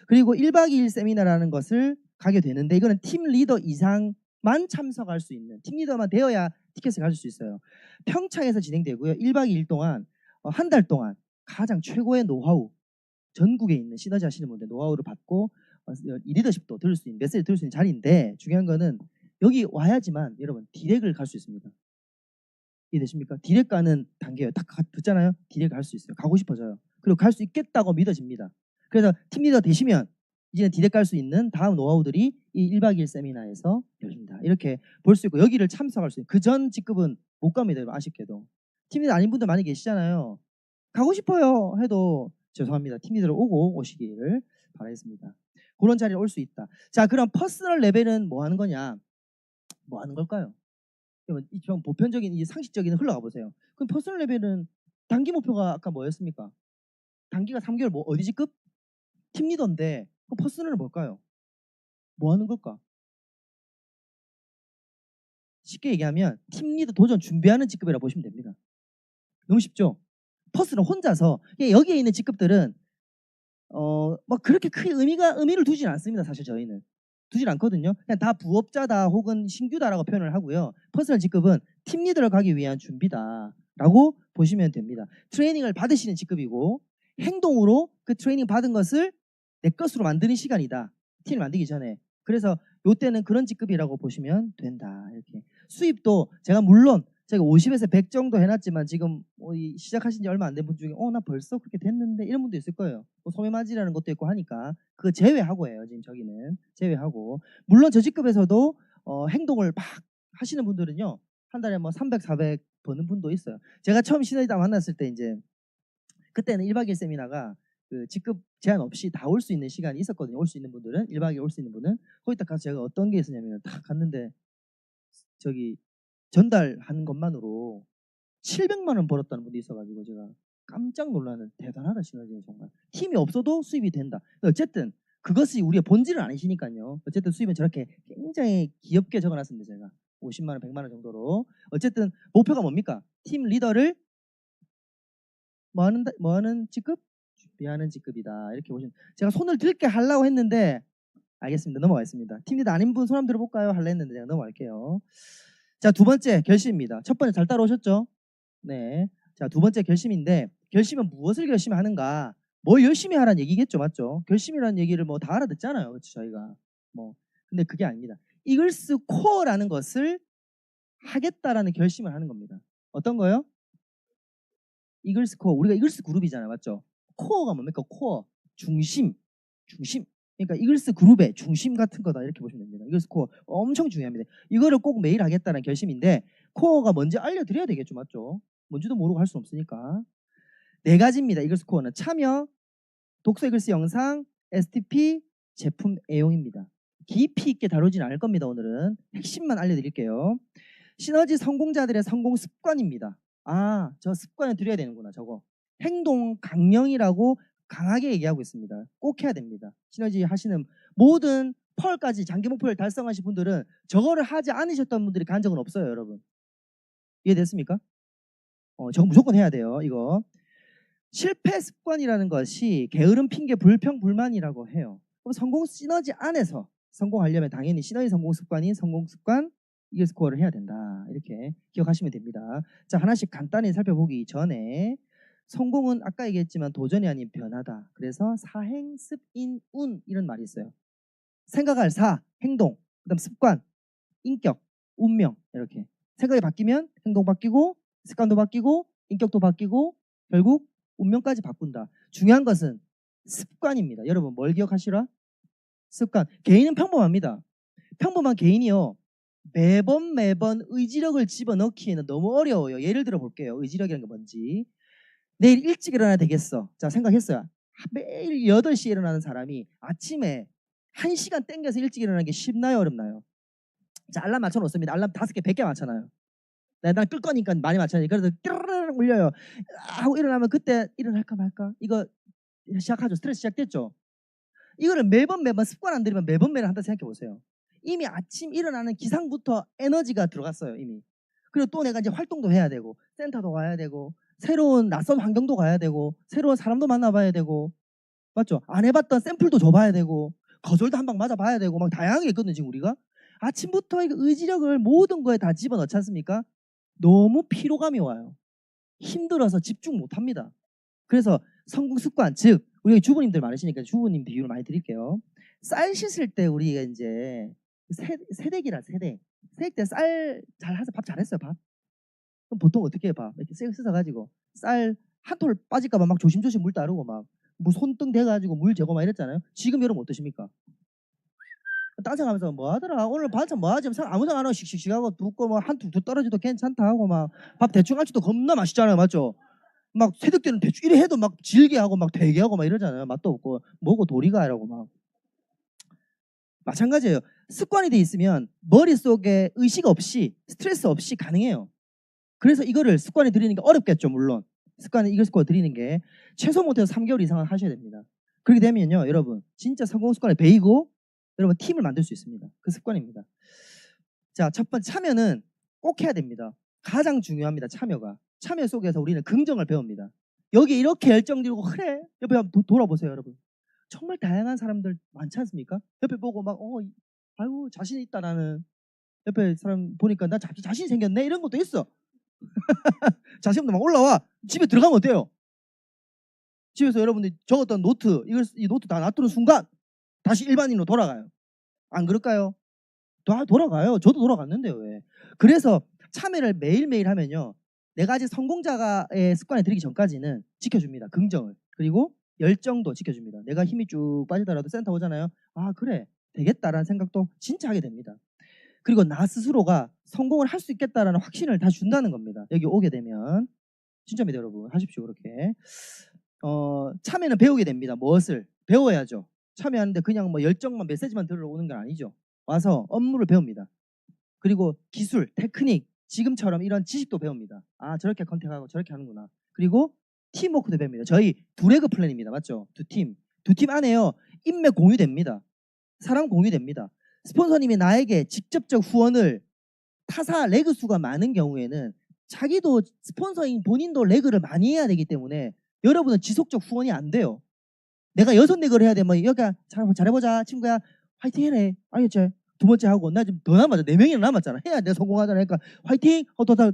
그리고 1박 2일 세미나라는 것을 가게 되는데 이거는 팀 리더 이상만 참석할 수 있는 팀 리더만 되어야 티켓을 가질 수 있어요. 평창에서 진행되고요. 1박 2일 동안 한 달 동안 가장 최고의 노하우 전국에 있는 시너지 하시는 분들 노하우를 받고 이 리더십도 들을 수 있는 메시지 들을 수 있는 자리인데 중요한 거는 여기 와야지만 여러분 디렉을 갈 수 있습니다. 이해되십니까? 디렉 가는 단계예요. 딱 듣잖아요. 디렉 갈 수 있어요. 가고 싶어져요. 그리고 갈 수 있겠다고 믿어집니다. 그래서 팀 리더 되시면 이제는 디렉 갈 수 있는 다음 노하우들이 이 1박 2일 세미나에서 열립니다. 이렇게 볼 수 있고 여기를 참석할 수 있는 그 전 직급은 못 갑니다. 여러분 아쉽게도. 팀 리더 아닌 분들 많이 계시잖아요. 가고 싶어요 해도 죄송합니다. 팀 리더로 오시기를 바라겠습니다. 그런 자리에 올 수 있다. 자, 그럼 퍼스널 레벨은 뭐 하는 거냐? 뭐 하는 걸까요? 좀 보편적인 이 상식적인 흘러가 보세요. 그럼 퍼스널 레벨은 단기 목표가 아까 뭐였습니까? 단기가 3개월 뭐 어디 직급? 팀 리더인데 그럼 퍼스널은 뭘까요? 뭐 하는 걸까? 쉽게 얘기하면 팀 리더 도전 준비하는 직급이라고 보시면 됩니다. 너무 쉽죠? 퍼스는 혼자서 여기에 있는 직급들은 막 그렇게 크게 의미를 두진 않습니다. 사실 저희는 두진 않거든요. 그냥 다 부업자다 혹은 신규다라고 표현을 하고요. 퍼스널 직급은 팀 리더를 가기 위한 준비다라고 보시면 됩니다. 트레이닝을 받으시는 직급이고 행동으로 그 트레이닝 받은 것을 내 것으로 만드는 시간이다. 팀을 만들기 전에. 그래서 요때는 그런 직급이라고 보시면 된다. 이렇게 수입도 제가 물론 제가 50에서 100 정도 해놨지만 지금 시작하신 지 얼마 안 된 분 중에 나 벌써 그렇게 됐는데 이런 분도 있을 거예요. 소매맞이라는 것도 있고 하니까 그거 제외하고예요. 지금 저기는 제외하고 물론 저 직급에서도 행동을 막 하시는 분들은요 한 달에 뭐 300, 400 버는 분도 있어요. 제가 처음 시너지다 만났을 때 이제 그때는 1박 2일 세미나가 그 직급 제한 없이 다 올 수 있는 시간이 있었거든요. 올 수 있는 분들은 1박 2일 올 수 있는 분은 거기 딱 가서 제가 어떤 게 있었냐면 딱 갔는데 저기 전달하는 것만으로 700만 원 벌었다는 분도 있어가지고 제가 깜짝 놀라는 대단하다 시너지는 정말 팀이 없어도 수입이 된다. 어쨌든 그것이 우리의 본질은 아니시니까요. 어쨌든 수입은 저렇게 굉장히 귀엽게 적어놨습니다. 제가 50만 원, 100만 원 정도로. 어쨌든 목표가 뭡니까? 팀 리더를 뭐 하는 직급? 준비하는 직급이다. 이렇게 보시면 제가 손을 들게 하려고 했는데 알겠습니다. 넘어가겠습니다. 팀 리더 아닌 분 손 한번 들어볼까요? 하려 했는데 제가 넘어갈게요. 자, 두 번째 결심입니다. 첫 번째 잘 따라오셨죠? 네. 자, 두 번째 결심인데 결심은 무엇을 결심하는가? 뭘 열심히 하라는 얘기겠죠, 맞죠? 결심이라는 얘기를 뭐 다 알아듣잖아요, 그렇죠? 저희가 뭐 근데 그게 아닙니다. 이글스 코어라는 것을 하겠다라는 결심을 하는 겁니다. 어떤 거요? 이글스 코어. 우리가 이글스 그룹이잖아요, 맞죠? 코어가 뭡니까? 코어, 중심. 그러니까 이글스 그룹의 중심 같은 거다 이렇게 보시면 됩니다. 이글스 코어 엄청 중요합니다. 이거를 꼭 매일 하겠다는 결심인데 코어가 뭔지 알려드려야 되겠죠, 맞죠? 뭔지도 모르고 할 수 없으니까. 4가지입니다. 이글스 코어는 참여, 독서 이글스 영상, STP, 제품 애용입니다. 깊이 있게 다루진 않을 겁니다. 오늘은 핵심만 알려드릴게요. 시너지 성공자들의 성공 습관입니다. 아, 저 습관을 드려야 되는구나. 저거 행동 강령이라고 강하게 얘기하고 있습니다. 꼭 해야 됩니다. 시너지 하시는 모든 펄까지 장기 목표를 달성하신 분들은 저거를 하지 않으셨던 분들이 간 적은 없어요, 여러분. 이해됐습니까? 저거 무조건 해야 돼요. 이거 실패 습관이라는 것이 게으름, 핑계, 불평, 불만이라고 해요. 그럼 성공 시너지 안에서 성공하려면 당연히 시너지 성공 습관인 성공 습관 이글 스코어를 해야 된다. 이렇게 기억하시면 됩니다. 자, 하나씩 간단히 살펴보기 전에 성공은 아까 얘기했지만 도전이 아닌 변화다. 그래서 사행습인운 이런 말이 있어요. 생각할 사, 행동, 그다음 습관, 인격, 운명 이렇게 생각이 바뀌면 행동 바뀌고 습관도 바뀌고 인격도 바뀌고 결국 운명까지 바꾼다. 중요한 것은 습관입니다. 여러분 뭘 기억하시라? 습관. 개인은 평범합니다. 평범한 개인이요. 매번 의지력을 집어넣기에는 너무 어려워요. 예를 들어 볼게요. 의지력이라는 게 뭔지. 내일 일찍 일어나야 되겠어. 자, 생각했어요. 매일 8시에 일어나는 사람이 아침에 1시간 땡겨서 일찍 일어나는 게 쉽나요? 어렵나요? 자, 알람 맞춰놓습니다. 알람 5개, 100개 맞잖아요. 난 끌 거니까 많이 맞춰야지. 그래서 띠르르르 울려요. 하고 일어나면 그때 일어날까 말까? 이거 시작하죠. 스트레스 시작됐죠. 이거를 매번 습관 안 들이면 매번 한다 생각해 보세요. 이미 아침 일어나는 기상부터 에너지가 들어갔어요. 이미. 그리고 또 내가 이제 활동도 해야 되고 센터도 가야 되고 새로운 낯선 환경도 가야 되고 새로운 사람도 만나봐야 되고 맞죠? 안 해봤던 샘플도 줘봐야 되고 거절도 한 방 맞아봐야 되고 막 다양하게 있거든요. 지금 우리가 아침부터 이거 의지력을 모든 거에 다 집어넣지 않습니까? 너무 피로감이 와요. 힘들어서 집중 못합니다. 그래서 성공 습관, 즉 우리 주부님들 많으시니까 주부님 비유를 많이 드릴게요. 쌀 씻을 때 우리가 이제 세대기라 세대 때 쌀 잘 하서 밥 잘했어요. 밥 그럼 보통 어떻게 해? 밥 이렇게 쎄 씻어가지고 쌀 한 톨 빠질까봐 막 조심조심 물 따르고 막 뭐 손등 대가지고 물 제거 막 이랬잖아요. 지금 여러분 어떠십니까? 딴생하면서 뭐 하더라 오늘 반찬 뭐 하지 아무 생각 안 하고 씩씩하고 붓고 뭐 한 툭 떨어지도 괜찮다 하고 막 밥 대충 할지도 겁나 맛있잖아요. 맞죠? 막 새벽 때는 대충 이래 해도 막 질게 하고 막 되게 하고 막 이러잖아요. 맛도 없고 뭐고 도리가 이러고 막 마찬가지예요. 습관이 돼 있으면 머릿속에 의식 없이 스트레스 없이 가능해요. 그래서 이거를 습관에 들이는 게 어렵겠죠. 물론 습관에 이걸 습관 들이는 게 최소 못해서 3개월 이상은 하셔야 됩니다. 그렇게 되면요 여러분 진짜 성공 습관에 배이고 여러분 팀을 만들 수 있습니다. 그 습관입니다. 자, 첫 번째 참여는 꼭 해야 됩니다. 가장 중요합니다. 참여가. 참여 속에서 우리는 긍정을 배웁니다. 여기 이렇게 열정들고 그래 옆에 한번 돌아보세요. 여러분 정말 다양한 사람들 많지 않습니까? 옆에 보고 막 아유 자신 있다 나는 옆에 사람 보니까 나 자신 생겼네 이런 것도 있어. 자신감도 막 올라와. 집에 들어가면 어때요? 집에서 여러분들이 적었던 노트 이 노트 다 놔두는 순간 다시 일반인으로 돌아가요. 안 그럴까요? 다 돌아가요. 저도 돌아갔는데요. 왜? 그래서 참여를 매일매일 하면요. 내가 아직 성공자의 습관에 들이기 전까지는 지켜줍니다. 긍정을. 그리고 열정도 지켜줍니다. 내가 힘이 쭉 빠지더라도 센터 오잖아요. 아 그래 되겠다라는 생각도 진짜 하게 됩니다. 그리고 나 스스로가 성공을 할 수 있겠다라는 확신을 다 준다는 겁니다. 여기 오게 되면 진짜입니다. 여러분 하십시오. 그렇게 참여는 배우게 됩니다. 무엇을 배워야죠. 참여하는데 그냥 뭐 열정만 메시지만 들어오는 건 아니죠. 와서 업무를 배웁니다. 그리고 기술, 테크닉, 지금처럼 이런 지식도 배웁니다. 아, 저렇게 컨택하고 저렇게 하는구나. 그리고 팀워크도 배웁니다. 저희 두레그 플랜입니다. 맞죠? 두 팀 안에요. 인맥 공유됩니다. 사람 공유됩니다. 스폰서님이 나에게 직접적 후원을 타사 레그 수가 많은 경우에는 자기도 스폰서인 본인도 레그를 많이 해야 되기 때문에 여러분은 지속적 후원이 안 돼요. 내가 6레그를 해야 돼. 뭐 여기가 잘해보자 친구야 화이팅 해라. 알겠지? 두 번째 하고 나 지금 더 남았잖아. 4명이나 남았잖아. 해야 돼 성공하잖아. 그러니까 화이팅!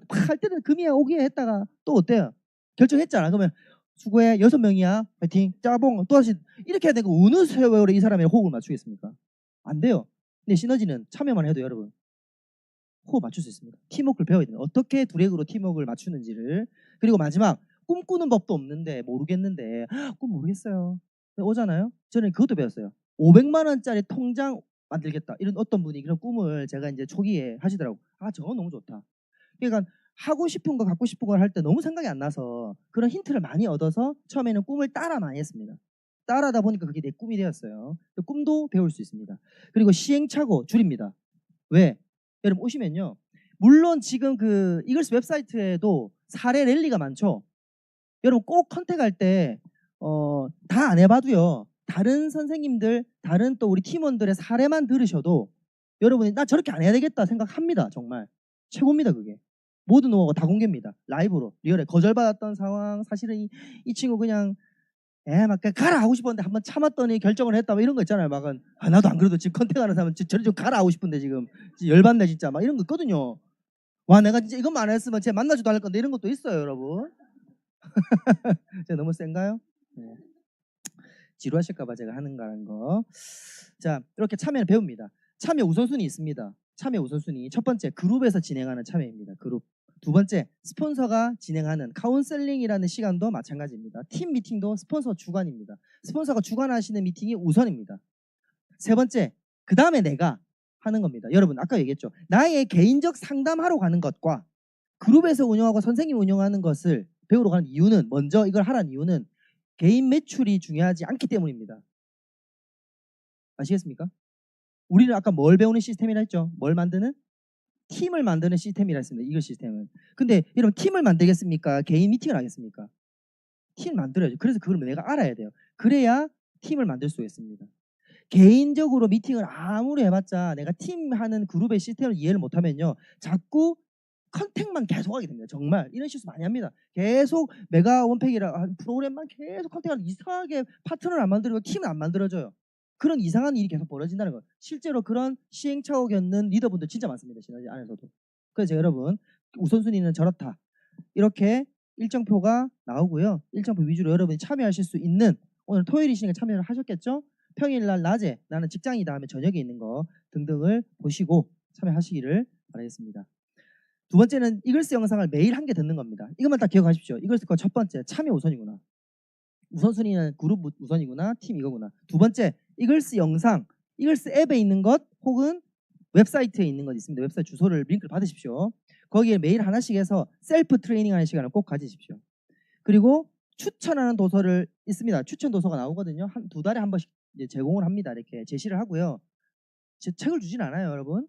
할 때는 금이야 오기야 했다가 또 어때요? 결정했잖아. 그러면 수고해 6명이야 화이팅 짜봉 또다시 이렇게 해야 되고 어느 세월에 이 사람의 호흡을 맞추겠습니까? 안 돼요. 근데 시너지는 참여만 해도 여러분 호흡 맞출 수 있습니다. 팀워크를 배워야 돼요. 어떻게 두렉으로 팀워크를 맞추는지를. 그리고 마지막 꿈꾸는 법도 없는데 모르겠는데 꿈 모르겠어요. 오잖아요. 저는 그것도 배웠어요. 500만 원짜리 통장 만들겠다. 이런 어떤 분이 그런 꿈을 제가 이제 초기에 하시더라고. 아 저거 너무 좋다. 그러니까 하고 싶은 거 갖고 싶은 걸 할 때 너무 생각이 안 나서 그런 힌트를 많이 얻어서 처음에는 꿈을 따라 많이 했습니다. 따라하다 보니까 그게 내 꿈이 되었어요. 꿈도 배울 수 있습니다. 그리고 시행착오 줄입니다. 왜? 여러분 오시면요. 물론 지금 그 이글스 웹사이트에도 사례 랠리가 많죠. 여러분 꼭 컨택할 때 다 안 해봐도요. 다른 선생님들, 다른 또 우리 팀원들의 사례만 들으셔도 여러분이 나 저렇게 안 해야 되겠다 생각합니다. 정말 최고입니다. 그게 모든 노하우가 다 공개입니다. 라이브로 리얼에 거절받았던 상황 사실은 이 친구 그냥 막 가라 하고 싶었는데 한번 참았더니 결정을 했다 뭐 이런 거 있잖아요. 막은 나도 안 그래도 지금 컨택하는 사람은 저리 좀 가라 하고 싶은데 지금 열받네 진짜 막 이런 거 있거든요. 와 내가 진짜 이것만 안 했으면 쟤 만나지도 않을 건데 이런 것도 있어요 여러분. 제가 너무 센가요? 네. 지루하실까봐 제가 하는 거라는 거. 자 이렇게 참여를 배웁니다. 참여 우선순위 있습니다. 참여 우선순위 첫 번째 그룹에서 진행하는 참여입니다. 그룹. 두 번째 스폰서가 진행하는 카운셀링이라는 시간도 마찬가지입니다. 팀 미팅도 스폰서 주관입니다. 스폰서가 주관하시는 미팅이 우선입니다. 세 번째 그 다음에 내가 하는 겁니다. 여러분 아까 얘기했죠. 나의 개인적 상담하러 가는 것과 그룹에서 운영하고 선생님 운영하는 것을 배우러 가는 이유는 먼저 이걸 하라는 이유는 개인 매출이 중요하지 않기 때문입니다. 아시겠습니까? 우리는 아까 뭘 배우는 시스템이라 했죠? 뭘 만드는? 팀을 만드는 시스템이라 했습니다. 이거 시스템은. 근데 여러분 팀을 만들겠습니까? 개인 미팅을 하겠습니까? 팀 만들어야죠. 그래서 그걸 내가 알아야 돼요. 그래야 팀을 만들 수 있습니다. 개인적으로 미팅을 아무리 해봤자 내가 팀 하는 그룹의 시스템을 이해를 못하면요. 자꾸 컨택만 계속 하게 됩니다. 정말 이런 실수 많이 합니다. 계속 메가 원팩이라 프로그램만 계속 컨택하는 이상하게 파트너를 안 만들고 팀을 안 만들어져요. 그런 이상한 일이 계속 벌어진다는 거예요. 실제로 그런 시행착오 겪는 리더분들 진짜 많습니다. 시너지 안에서도. 그래서 여러분 우선순위는 저렇다. 이렇게 일정표가 나오고요. 일정표 위주로 여러분이 참여하실 수 있는 오늘 토요일이시니까 참여를 하셨겠죠? 평일날 낮에 나는 직장이다 하면 저녁에 있는 거 등등을 보시고 참여하시기를 바라겠습니다. 두 번째는 이글스 영상을 매일 한 개 듣는 겁니다. 이것만 딱 기억하십시오. 이글스 거 첫 번째 참여 우선이구나. 우선순위는 그룹 우선이구나. 팀 이거구나. 두 번째 이글스 영상, 이글스 앱에 있는 것 혹은 웹사이트에 있는 것 있습니다. 웹사이트 주소를 링크를 받으십시오. 거기에 매일 하나씩 해서 셀프 트레이닝하는 시간을 꼭 가지십시오. 그리고 추천하는 도서를 있습니다. 추천 도서가 나오거든요. 한 2달에 한 번씩 제공을 합니다. 이렇게 제시를 하고요. 책을 주진 않아요, 여러분.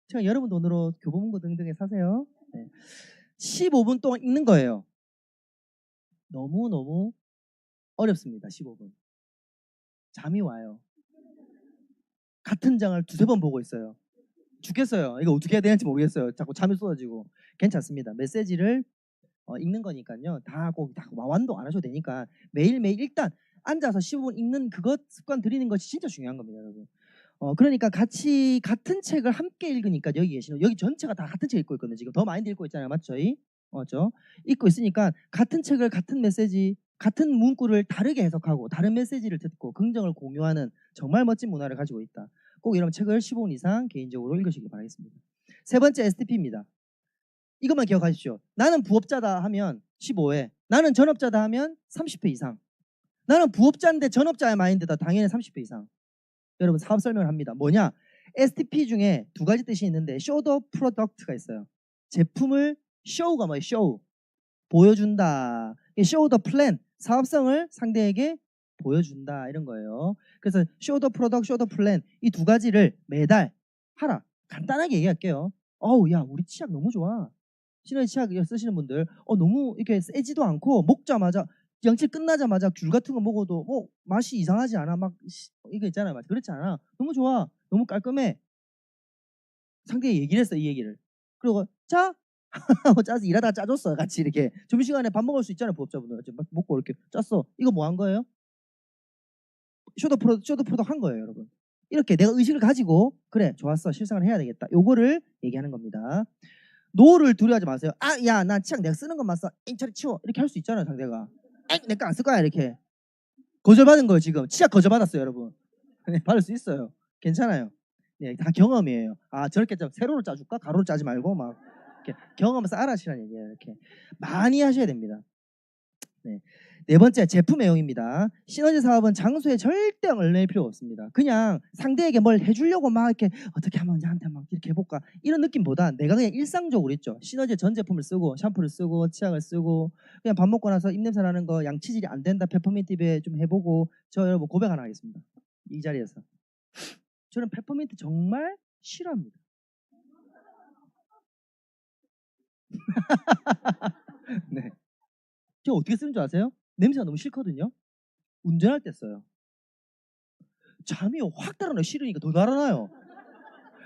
제가 여러분 돈으로 교보문고 등등에 사세요. 네. 15분 동안 읽는 거예요. 너무너무 어렵습니다. 15분. 잠이 와요. 같은 장을 2-3번 보고 있어요. 죽겠어요. 이거 어떻게 해야 되는지 모르겠어요. 자꾸 잠이 쏟아지고. 괜찮습니다. 메시지를 읽는 거니까요. 다 완독 안 하셔도 되니까 매일매일 일단 앉아서 15분 읽는 그것 습관 들이는 것이 진짜 중요한 겁니다. 여러분. 그러니까 같이 같은 책을 함께 읽으니까 여기 계시는 여기 전체가 다 같은 책 읽고 있거든요. 지금 더 마인드 읽고 있잖아요. 맞죠? 맞죠? 읽고 있으니까 같은 책을 같은 메시지 같은 문구를 다르게 해석하고 다른 메시지를 듣고 긍정을 공유하는 정말 멋진 문화를 가지고 있다. 꼭 이런 책을 15분 이상 개인적으로 읽으시길 바라겠습니다. 세 번째 STP입니다. 이것만 기억하십시오. 나는 부업자다 하면 15회, 나는 전업자다 하면 30회 이상. 나는 부업자인데 전업자의 마인드다 당연히 30회 이상. 여러분 사업 설명을 합니다. 뭐냐? STP 중에 2가지 뜻이 있는데 show the product가 있어요. 제품을 show가 뭐예요? show. 보여준다. show the plan, 사업성을 상대에게 보여준다 이런 거예요. 그래서 show the product, show the plan 이 두 가지를 매달 하라. 간단하게 얘기할게요. 어우 야 우리 치약 너무 좋아. 시너지 치약 쓰시는 분들 너무 이렇게 세지도 않고 먹자마자 양치 끝나자마자 귤 같은 거 먹어도 뭐 맛이 이상하지 않아. 막 이거 있잖아요. 그렇지 않아. 너무 좋아. 너무 깔끔해. 상대에 얘기를 했어 이 얘기를. 그리고 짜? 짜서 일하다가 짜줬어 같이 이렇게 점심시간에 밥 먹을 수 있잖아요 부업자분들 막 먹고 이렇게 짰어. 이거 뭐 한 거예요? 쇼더 프로덕 한 거예요 여러분. 이렇게 내가 의식을 가지고 그래 좋았어 실행을 해야 되겠다 요거를 얘기하는 겁니다. 노를 두려워하지 마세요. 아 야 나 치약 내가 쓰는 것만 써. 앵차리 치워 이렇게 할 수 있잖아요 상대가. 내 거 안 쓸 거야 이렇게. 거절받은 거예요 지금. 치약 거절받았어요 여러분. 받을 수 있어요. 괜찮아요. 네, 다 경험이에요. 아 저렇게 세로로 짜줄까? 가로로 짜지 말고 막 이렇게 경험을 쌓아라시라는 얘기예요. 이렇게 많이 하셔야 됩니다. 네. 네 번째 제품 애용입니다. 시너지 사업은 장소에 절대 얽매일 필요가 없습니다. 그냥 상대에게 뭘 해주려고 막 이렇게 어떻게 하면 나한테 막 이렇게 해볼까 이런 느낌보다 내가 그냥 일상적으로 있죠. 시너지 전 제품을 쓰고 샴푸를 쓰고 치약을 쓰고 그냥 밥 먹고 나서 입냄새 나는 거 양치질이 안 된다 페퍼민트 입에 좀 해보고 저 여러분 고백 하나 하겠습니다. 이 자리에서 저는 페퍼민트 정말 싫어합니다. 네. 저 어떻게 쓰는 줄 아세요? 냄새가 너무 싫거든요. 운전할 때 써요. 잠이 확 달아나요. 싫으니까 더 달아나요.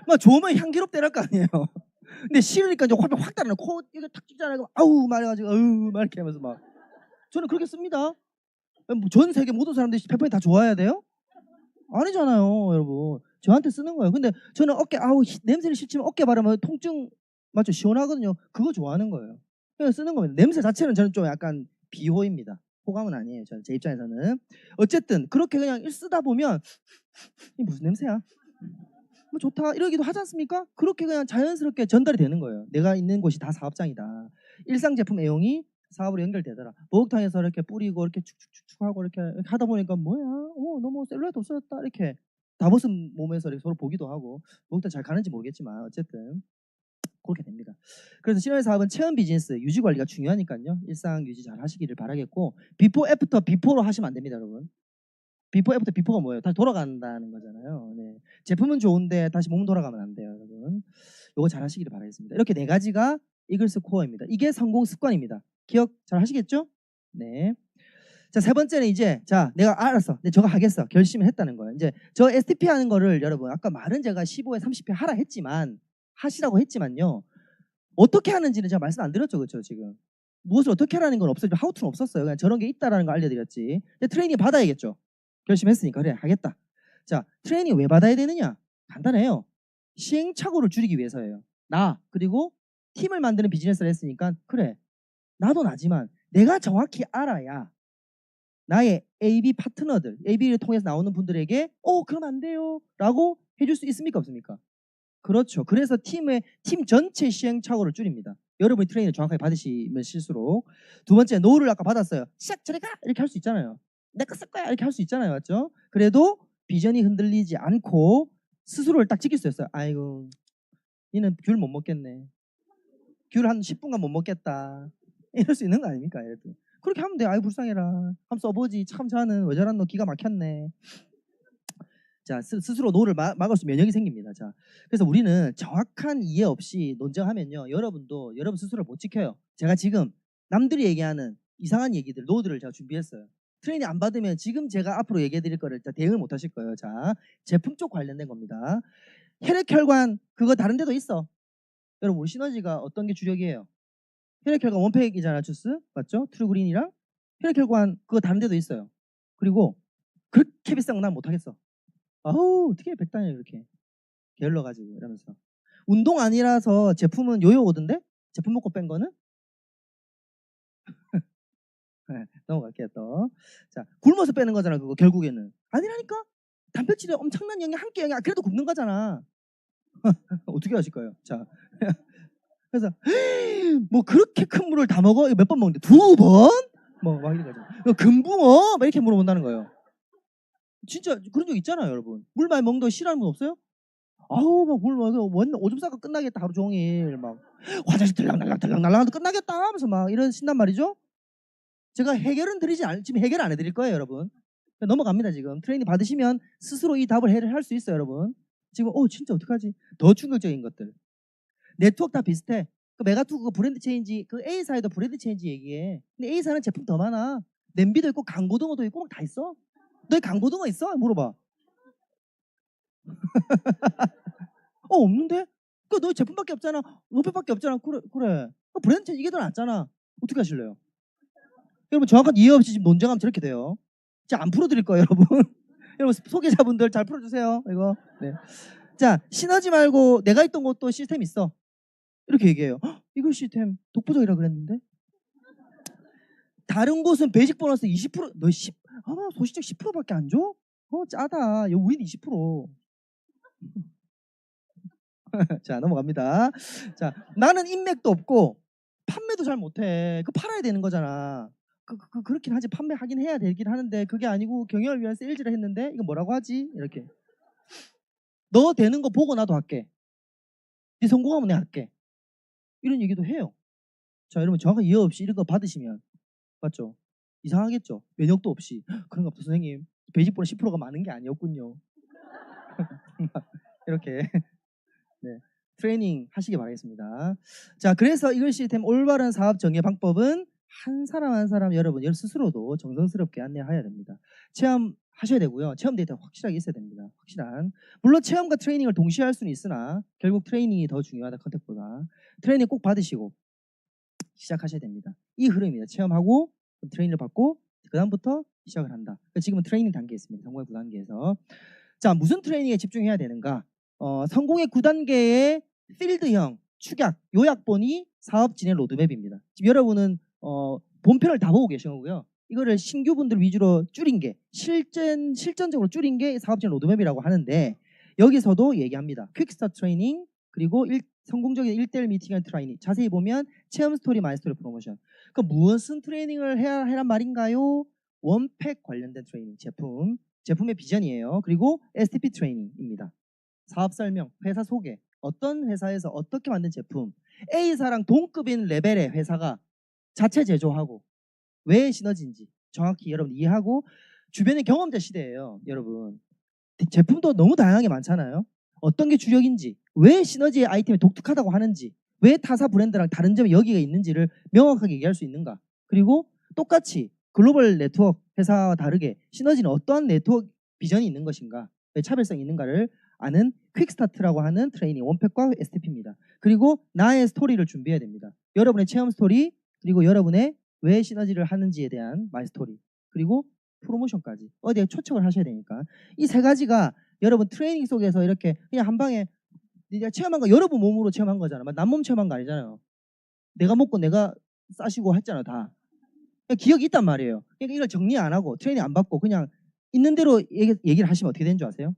막 좋으면 향기롭대랄 거 아니에요. 근데 싫으니까 이제 확 달아나요. 코 이거 탁 찍잖아요. 아우 말해가지고 아우 막 이렇게 하면서 막 저는 그렇게 씁니다. 전 세계 모든 사람들이 페퍼민트 다 좋아해야 돼요? 아니잖아요, 여러분. 저한테 쓰는 거예요. 근데 저는 어깨 아우 냄새를 싫지만 어깨 바르면 통증 맞죠? 시원하거든요. 그거 좋아하는 거예요. 그냥 쓰는 겁니다. 냄새 자체는 저는 좀 약간 비호입니다. 호감은 아니에요. 제 입장에서는. 어쨌든 그렇게 그냥 쓰다 보면 이 무슨 냄새야? 뭐 좋다 이러기도 하지 않습니까? 그렇게 그냥 자연스럽게 전달이 되는 거예요. 내가 있는 곳이 다 사업장이다. 일상 제품 애용이 사업으로 연결되더라. 목욕탕에서 이렇게 뿌리고 이렇게 축축축축 하고 이렇게 하다 보니까 뭐야? 너무 셀룰라이트 없어졌다 이렇게 다 벗은 몸에서 이렇게 서로 보기도 하고 목욕탕 잘 가는지 모르겠지만 어쨌든 그렇게 됩니다. 그래서 시너지 사업은 체험 비즈니스 유지 관리가 중요하니까요. 일상 유지 잘 하시기를 바라겠고 비포 애프터 비포로 하시면 안 됩니다, 여러분. 비포 애프터 비포가 뭐예요? 다시 돌아간다는 거잖아요. 네. 제품은 좋은데 다시 몸 돌아가면 안 돼요, 여러분. 요거 잘 하시기를 바라겠습니다. 이렇게 네 가지가 이글스 코어입니다. 이게 성공 습관입니다. 기억 잘 하시겠죠? 네. 자, 세 번째는 이제 내가 알았어. 저거 하겠어. 결심을 했다는 거예요. 이제 저 STP 하는 거를 여러분 아까 말은 제가 15에 30회 하라 했지만 하시라고 했지만요. 어떻게 하는지는 제가 말씀 안 드렸죠. 그렇죠, 지금. 무엇을 어떻게 하라는 건 없어요. 하우투는 없었어요. 그냥 저런 게 있다라는 걸 알려드렸지. 근데 트레이닝 받아야겠죠. 결심했으니까 그래 하겠다. 자, 트레이닝 왜 받아야 되느냐? 간단해요. 시행착오를 줄이기 위해서예요. 나 그리고 팀을 만드는 비즈니스를 했으니까 그래 나도 나지만 내가 정확히 알아야 나의 AB 파트너들, AB를 통해서 나오는 분들에게 그럼 안 돼요 라고 해줄 수 있습니까 없습니까? 그렇죠. 그래서 팀 전체 시행착오를 줄입니다. 여러분이 트레이닝을 정확하게 받으시면 실수록. 두 번째 노를 아까 받았어요. 시작 저리 가 이렇게 할 수 있잖아요. 내 거 쓸 거야 이렇게 할 수 있잖아요. 맞죠? 그래도 비전이 흔들리지 않고 스스로를 딱 지킬 수 있어요. 아이고 니는 귤 못 먹겠네. 귤 한 10분간 못 먹겠다. 이럴 수 있는 거 아닙니까? 얘들. 그렇게 하면 돼. 아이 불쌍해라. 한번 써보지. 참 저는 왜 저런 너 기가 막혔네. 자, 스스로 노를 막을 수 면역이 생깁니다. 자, 그래서 우리는 정확한 이해 없이 논쟁하면요, 여러분도 여러분 스스로를 못 지켜요. 제가 지금 남들이 얘기하는 이상한 얘기들, 노들을 제가 준비했어요. 트레이닝 안 받으면 지금 제가 앞으로 얘기해드릴 거를 대응을 못 하실 거예요. 자, 제품 쪽 관련된 겁니다. 혈액혈관 그거 다른 데도 있어. 여러분 우리 시너지가 어떤 게 주력이에요? 혈액혈관 원팩이잖아 주스 맞죠? 트루그린이랑 혈액혈관 그거 다른 데도 있어요. 그리고 그렇게 비싼 건 난 못하겠어. 아우 어떻게 백단이 그렇게 게을러가지고 이러면서 운동 아니라서 제품은 요요 오던데? 제품 먹고 뺀 거는? 네, 넘어갈게요 또. 자 굶어서 빼는 거잖아 그거 결국에는. 아니라니까 단백질에 엄청난 영양 한 끼 영양 그래도 굶는 거잖아. 어떻게 하실 거예요? 자 그래서 뭐 그렇게 큰 물을 다 먹어? 몇 번 먹는데 2번? 뭐 막 이런 거죠. 금붕어? 막 이렇게 물어본다는 거예요. 진짜 그런 적 있잖아요 여러분. 물 많이 먹는 거 싫어하는 분 없어요? 아우 막 물 마서 오줌 싸고 끝나겠다 하루 종일 막 화장실 들락날락 하도 끝나겠다 하면서 막 이러신단 말이죠. 제가 해결은 지금 해결 안 해드릴 거예요, 여러분. 넘어갑니다. 지금 트레이닝 받으시면 스스로 이 답을 해결할 수 있어요, 여러분. 지금 진짜 어떡하지? 더 충격적인 것들. 네트워크 다 비슷해. 그 메가투 그 브랜드 체인지, 그 A사에도 브랜드 체인지 얘기해. 근데 A사는 제품 더 많아. 냄비도 있고 강고등어도 있고 막 다 있어. 너희 강고등어 있어? 물어봐. 없는데? 그 너희 제품밖에 없잖아. 원팩밖에 없잖아. 그래. 브랜드 체인지 이게 더 낫잖아. 어떻게 하실래요? 여러분 정확한 이해 없이 지금 논쟁하면 저렇게 돼요. 제가 안 풀어드릴 거예요, 여러분. 여러분 소개자분들 잘 풀어주세요. 이거. 네. 자, 시너지 말고 내가 있던 곳도 시스템 있어. 이렇게 얘기해요. 이거 시스템 독보적이라 그랬는데? 다른 곳은 베이직 보너스 20%, 너 소시적 10%밖에 안 줘? 짜다. 우린 20%. 자, 넘어갑니다. 자, 나는 인맥도 없고 판매도 잘 못해. 팔아야 되는 거잖아. 그렇긴 하지. 판매하긴 해야 되긴 하는데 그게 아니고 경영을 위한 세일즈를 했는데 이거 뭐라고 하지? 이렇게. 너 되는 거 보고 나도 할게. 네 성공하면 내가 할게. 이런 얘기도 해요. 자, 여러분 정확한 이해 없이 이런 거 받으시면 맞죠? 이상하겠죠? 면역도 없이 그런 거 없어 선생님. 베이직보다 10%가 많은 게 아니었군요. 이렇게 네, 트레이닝 하시기 바라겠습니다. 자, 그래서 이글 시스템 올바른 사업 정의 방법은 한 사람 한 사람 여러분 스스로도 정성스럽게 안내해야 됩니다. 체험하셔야 되고요. 체험 데이터 확실하게 있어야 됩니다. 확실한. 물론 체험과 트레이닝을 동시에 할 수는 있으나 결국 트레이닝이 더 중요하다 컨택보다. 트레이닝 꼭 받으시고 시작하셔야 됩니다. 이 흐름입니다. 체험하고 트레이닝을 받고 그 다음부터 시작을 한다. 지금은 트레이닝 단계에 있습니다. 성공의 9단계에서. 자, 무슨 트레이닝에 집중해야 되는가? 성공의 9단계의 필드형 축약 요약본이 사업 진행 로드맵입니다. 지금 여러분은 본편을 다 보고 계신 거고요. 이거를 신규분들 위주로 줄인 게 실전적으로 줄인 게 사업 진행 로드맵이라고 하는데 여기서도 얘기합니다. 퀵스타트 트레이닝 그리고 성공적인 1대1 미팅한 트레이닝. 자세히 보면 체험 스토리, 마이 스토리 프로모션. 그러니까 무슨 트레이닝을 해야 하란 말인가요? 원팩 관련된 트레이닝, 제품의 비전이에요. 그리고 STP 트레이닝입니다. 사업 설명, 회사 소개, 어떤 회사에서 어떻게 만든 제품, A사랑 동급인 레벨의 회사가 자체 제조하고 왜 시너지인지 정확히 여러분 이해하고 주변의 경험자 시대예요. 여러분 제품도 너무 다양하게 많잖아요. 어떤 게 주력인지, 왜 시너지의 아이템이 독특하다고 하는지, 왜 타사 브랜드랑 다른 점이 여기가 있는지를 명확하게 얘기할 수 있는가. 그리고 똑같이 글로벌 네트워크 회사와 다르게 시너지는 어떠한 네트워크 비전이 있는 것인가, 왜 차별성이 있는가를 아는 퀵스타트라고 하는 트레이닝 원팩과 STP입니다. 그리고 나의 스토리를 준비해야 됩니다. 여러분의 체험 스토리, 그리고 여러분의 왜 시너지를 하는지에 대한 마이 스토리, 그리고 프로모션까지 어디에 초청을 하셔야 되니까 이 세 가지가 여러분 트레이닝 속에서 이렇게 그냥 한 방에 내가 체험한 거 여러분 몸으로 체험한 거잖아. 남몸 체험한 거 아니잖아요. 내가 먹고 내가 싸시고 했잖아 다. 기억이 있단 말이에요. 그러니까 이걸 정리 안 하고 트레이닝 안 받고 그냥 있는 대로 얘기를 하시면 어떻게 되는 줄 아세요?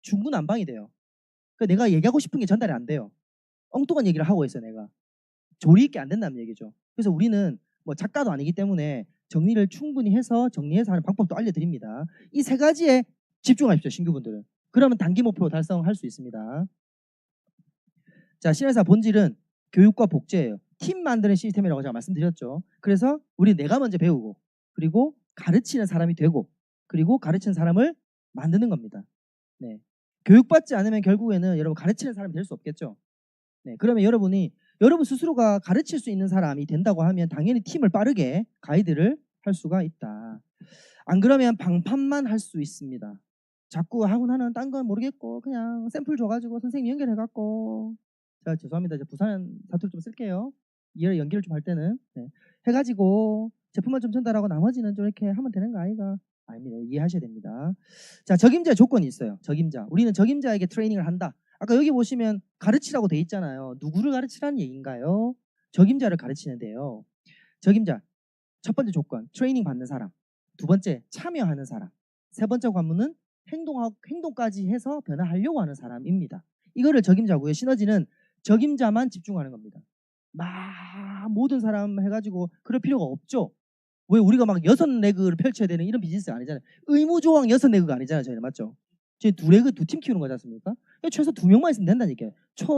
중구난방이 돼요. 그러니까 내가 얘기하고 싶은 게 전달이 안 돼요. 엉뚱한 얘기를 하고 있어 내가. 조리 있게 안 된다는 얘기죠. 그래서 우리는 뭐 작가도 아니기 때문에 정리를 충분히 해서 정리해서 하는 방법도 알려드립니다. 이 세 가지에 집중하십시오. 신규분들은. 그러면 단기 목표 달성할 수 있습니다. 자, 신회사 본질은 교육과 복제예요. 팀 만드는 시스템이라고 제가 말씀드렸죠. 그래서 우리 내가 먼저 배우고 그리고 가르치는 사람이 되고 그리고 가르치는 사람을 만드는 겁니다. 네. 교육받지 않으면 결국에는 여러분 가르치는 사람이 될 수 없겠죠. 네. 그러면 여러분 스스로가 가르칠 수 있는 사람이 된다고 하면 당연히 팀을 빠르게 가이드를 할 수가 있다. 안 그러면 방판만 할 수 있습니다. 자꾸 하고 나는 딴 건 모르겠고 그냥 샘플 줘가지고 선생님 연결해갖고 자 죄송합니다. 이제 부산 사투리 좀 쓸게요. 연결을 좀 할 때는 네. 해가지고 제품만 좀 전달하고 나머지는 좀 이렇게 하면 되는 거 아이가? 아닙니다. 이해하셔야 됩니다. 자, 적임자 조건이 있어요. 적임자. 우리는 적임자에게 트레이닝을 한다. 아까 여기 보시면 가르치라고 돼 있잖아요. 누구를 가르치라는 얘기인가요? 적임자를 가르치는데요. 적임자 첫 번째 조건 트레이닝 받는 사람, 두 번째 참여하는 사람, 세 번째 관문은 행동까지 해서 변화하려고 하는 사람입니다. 이거를 적임자고요. 시너지는 적임자만 집중하는 겁니다. 막 모든 사람 해가지고 그럴 필요가 없죠. 왜 우리가 막 6 레그를 펼쳐야 되는 이런 비즈니스가 아니잖아요. 의무조항 6 레그가 아니잖아요. 저희는 맞죠? 저희 두 팀 키우는 거지 않습니까? 최소 2명만 있으면 된다는 얘기예요.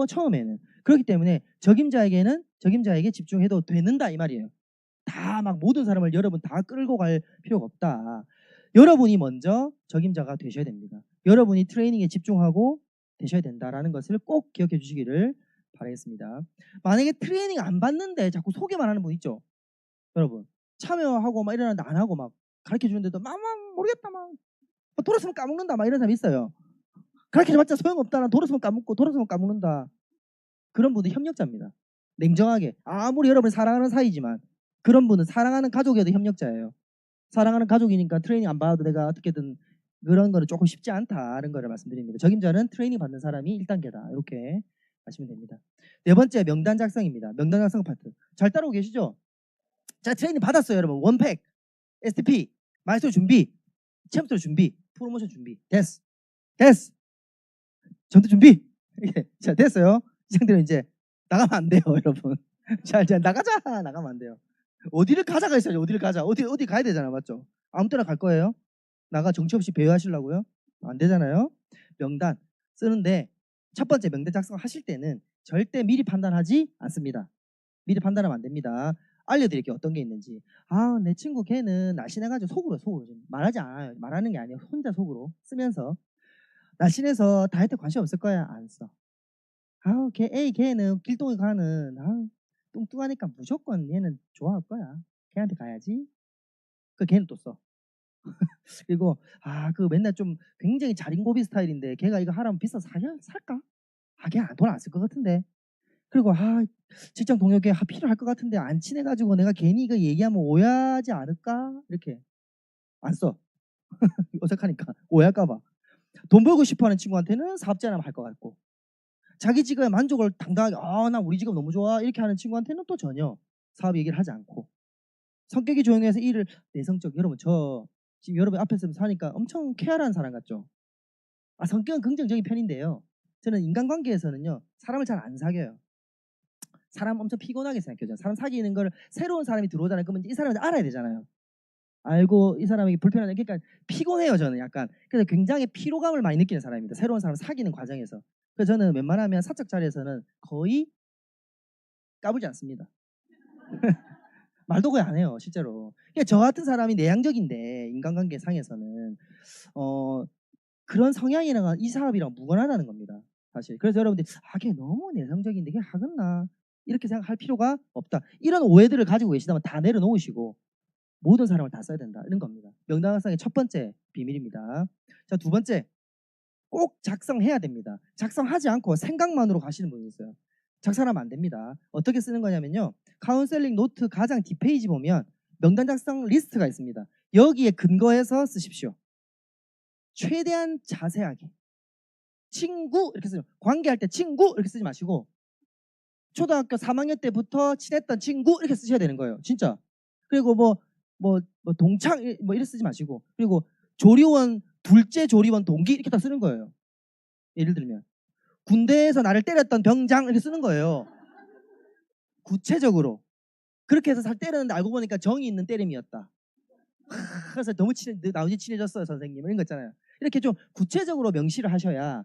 처음에는. 그렇기 때문에 적임자에게 집중해도 되는다 이 말이에요. 다 막 모든 사람을 여러분 다 끌고 갈 필요가 없다. 여러분이 먼저 적임자가 되셔야 됩니다. 여러분이 트레이닝에 집중하고 되셔야 된다라는 것을 꼭 기억해 주시기를 바라겠습니다. 만약에 트레이닝 안 받는데 자꾸 소개만 하는 분 있죠? 여러분 참여하고 막 이러는데 안 하고 막 가르쳐 주는데도 막 모르겠다 막 돌았으면 까먹는다 막 이런 사람 있어요. 가르쳐봤자 소용없다. 난 돌았으면 까먹고 돌았으면 까먹는다. 그런 분은 협력자입니다. 냉정하게 아무리 여러분이 사랑하는 사이지만 그런 분은 사랑하는 가족이어도 협력자예요. 사랑하는 가족이니까 트레이닝 안 받아도 내가 어떻게든 그런 거는 조금 쉽지 않다는 거를 말씀드립니다. 적임자는 트레이닝 받는 사람이 1단계다. 이렇게 하시면 됩니다. 네 번째 명단 작성입니다. 명단 작성 파트. 잘 따라오고 계시죠? 자, 트레이닝 받았어요, 여러분. 원팩, STP, 마이스터 준비, 챔프터 준비, 프로모션 준비. 됐어. 전투 준비. 자, 됐어요. 시장들은 이제 나가면 안 돼요, 여러분. 자, 이제 나가면 안 돼요. 어디를 가자가 있어야죠. 어디를 가자. 어디 가야 되잖아, 맞죠? 아무 때나 갈 거예요. 나가 정치 없이 배회하시려고요? 안 되잖아요. 명단 쓰는데 첫 번째 명단 작성하실 때는 절대 미리 판단하지 않습니다. 미리 판단하면 안 됩니다. 알려드릴게요. 어떤 게 있는지. 내 친구 걔는 날씬해가지고 속으로 좀 말하지 않아요. 말하는 게 아니에요. 혼자 속으로 쓰면서 날씬해서 다이어트 관심 없을 거야. 안 써. 걔는 길동에 가는 뚱뚱하니까 무조건 얘는 좋아할 거야. 걔한테 가야지. 걔는 또 써. 그리고 그 맨날 좀 굉장히 자린고비 스타일인데 걔가 이거 하라면 비싸서 살까? 걔 돈 안 쓸 것 같은데. 그리고 직장 동료께 필요할 것 같은데 안 친해가지고 내가 괜히 이거 얘기하면 오해하지 않을까? 이렇게 안 써. 어색하니까 오해할까 봐. 돈 벌고 싶어하는 친구한테는 사업 제안하면 할 것 같고 자기 직업에 만족을 당당하게 나 우리 직업 너무 좋아 이렇게 하는 친구한테는 또 전혀 사업 얘기를 하지 않고 성격이 조용해서 일을 내성적. 여러분 저 지금 여러분 앞에서 사니까 엄청 케어하는 사람 같죠? 성격은 긍정적인 편인데요. 저는 인간관계에서는요 사람을 잘 안 사귀어요. 사람 엄청 피곤하게 생각해요. 사람 사귀는 걸 새로운 사람이 들어오잖아요. 그러면 이 사람을 알아야 되잖아요. 알고 이 사람에게 불편하다. 그러니까 피곤해요 저는 약간. 그래서 굉장히 피로감을 많이 느끼는 사람입니다. 새로운 사람 사귀는 과정에서. 그래서 저는 웬만하면 사적 자리에서는 거의 까불지 않습니다. 말도 거의 안 해요 실제로. 그러니까 저 같은 사람이 내향적인데 인간관계 상에서는 그런 성향이랑 이 사업이랑 무관하다는 겁니다 사실. 그래서 여러분들이 걔 너무 내성적인데 걔 하겠나 이렇게 생각할 필요가 없다. 이런 오해들을 가지고 계시다면 다 내려놓으시고 모든 사람을 다 써야 된다 이런 겁니다. 명단 작성의 첫 번째 비밀입니다. 자, 두 번째 꼭 작성해야 됩니다. 작성하지 않고 생각만으로 가시는 분이 있어요. 작성하면 안 됩니다. 어떻게 쓰는 거냐면요. 카운셀링 노트 가장 뒷페이지 보면 명단 작성 리스트가 있습니다. 여기에 근거해서 쓰십시오. 최대한 자세하게. 친구 이렇게 쓰죠. 관계할 때 친구 이렇게 쓰지 마시고 초등학교 3학년 때부터 친했던 친구 이렇게 쓰셔야 되는 거예요. 진짜. 그리고 뭐 동창 이렇게 쓰지 마시고 그리고 조리원 둘째 조리원 동기 이렇게 다 쓰는 거예요. 예를 들면 군대에서 나를 때렸던 병장 이렇게 쓰는 거예요. 구체적으로. 그렇게 해서 살 때렸는데 알고 보니까 정이 있는 때림이었다. 그래서 너무 나머지 친해졌어요 선생님 이런 거 있잖아요. 이렇게 좀 구체적으로 명시를 하셔야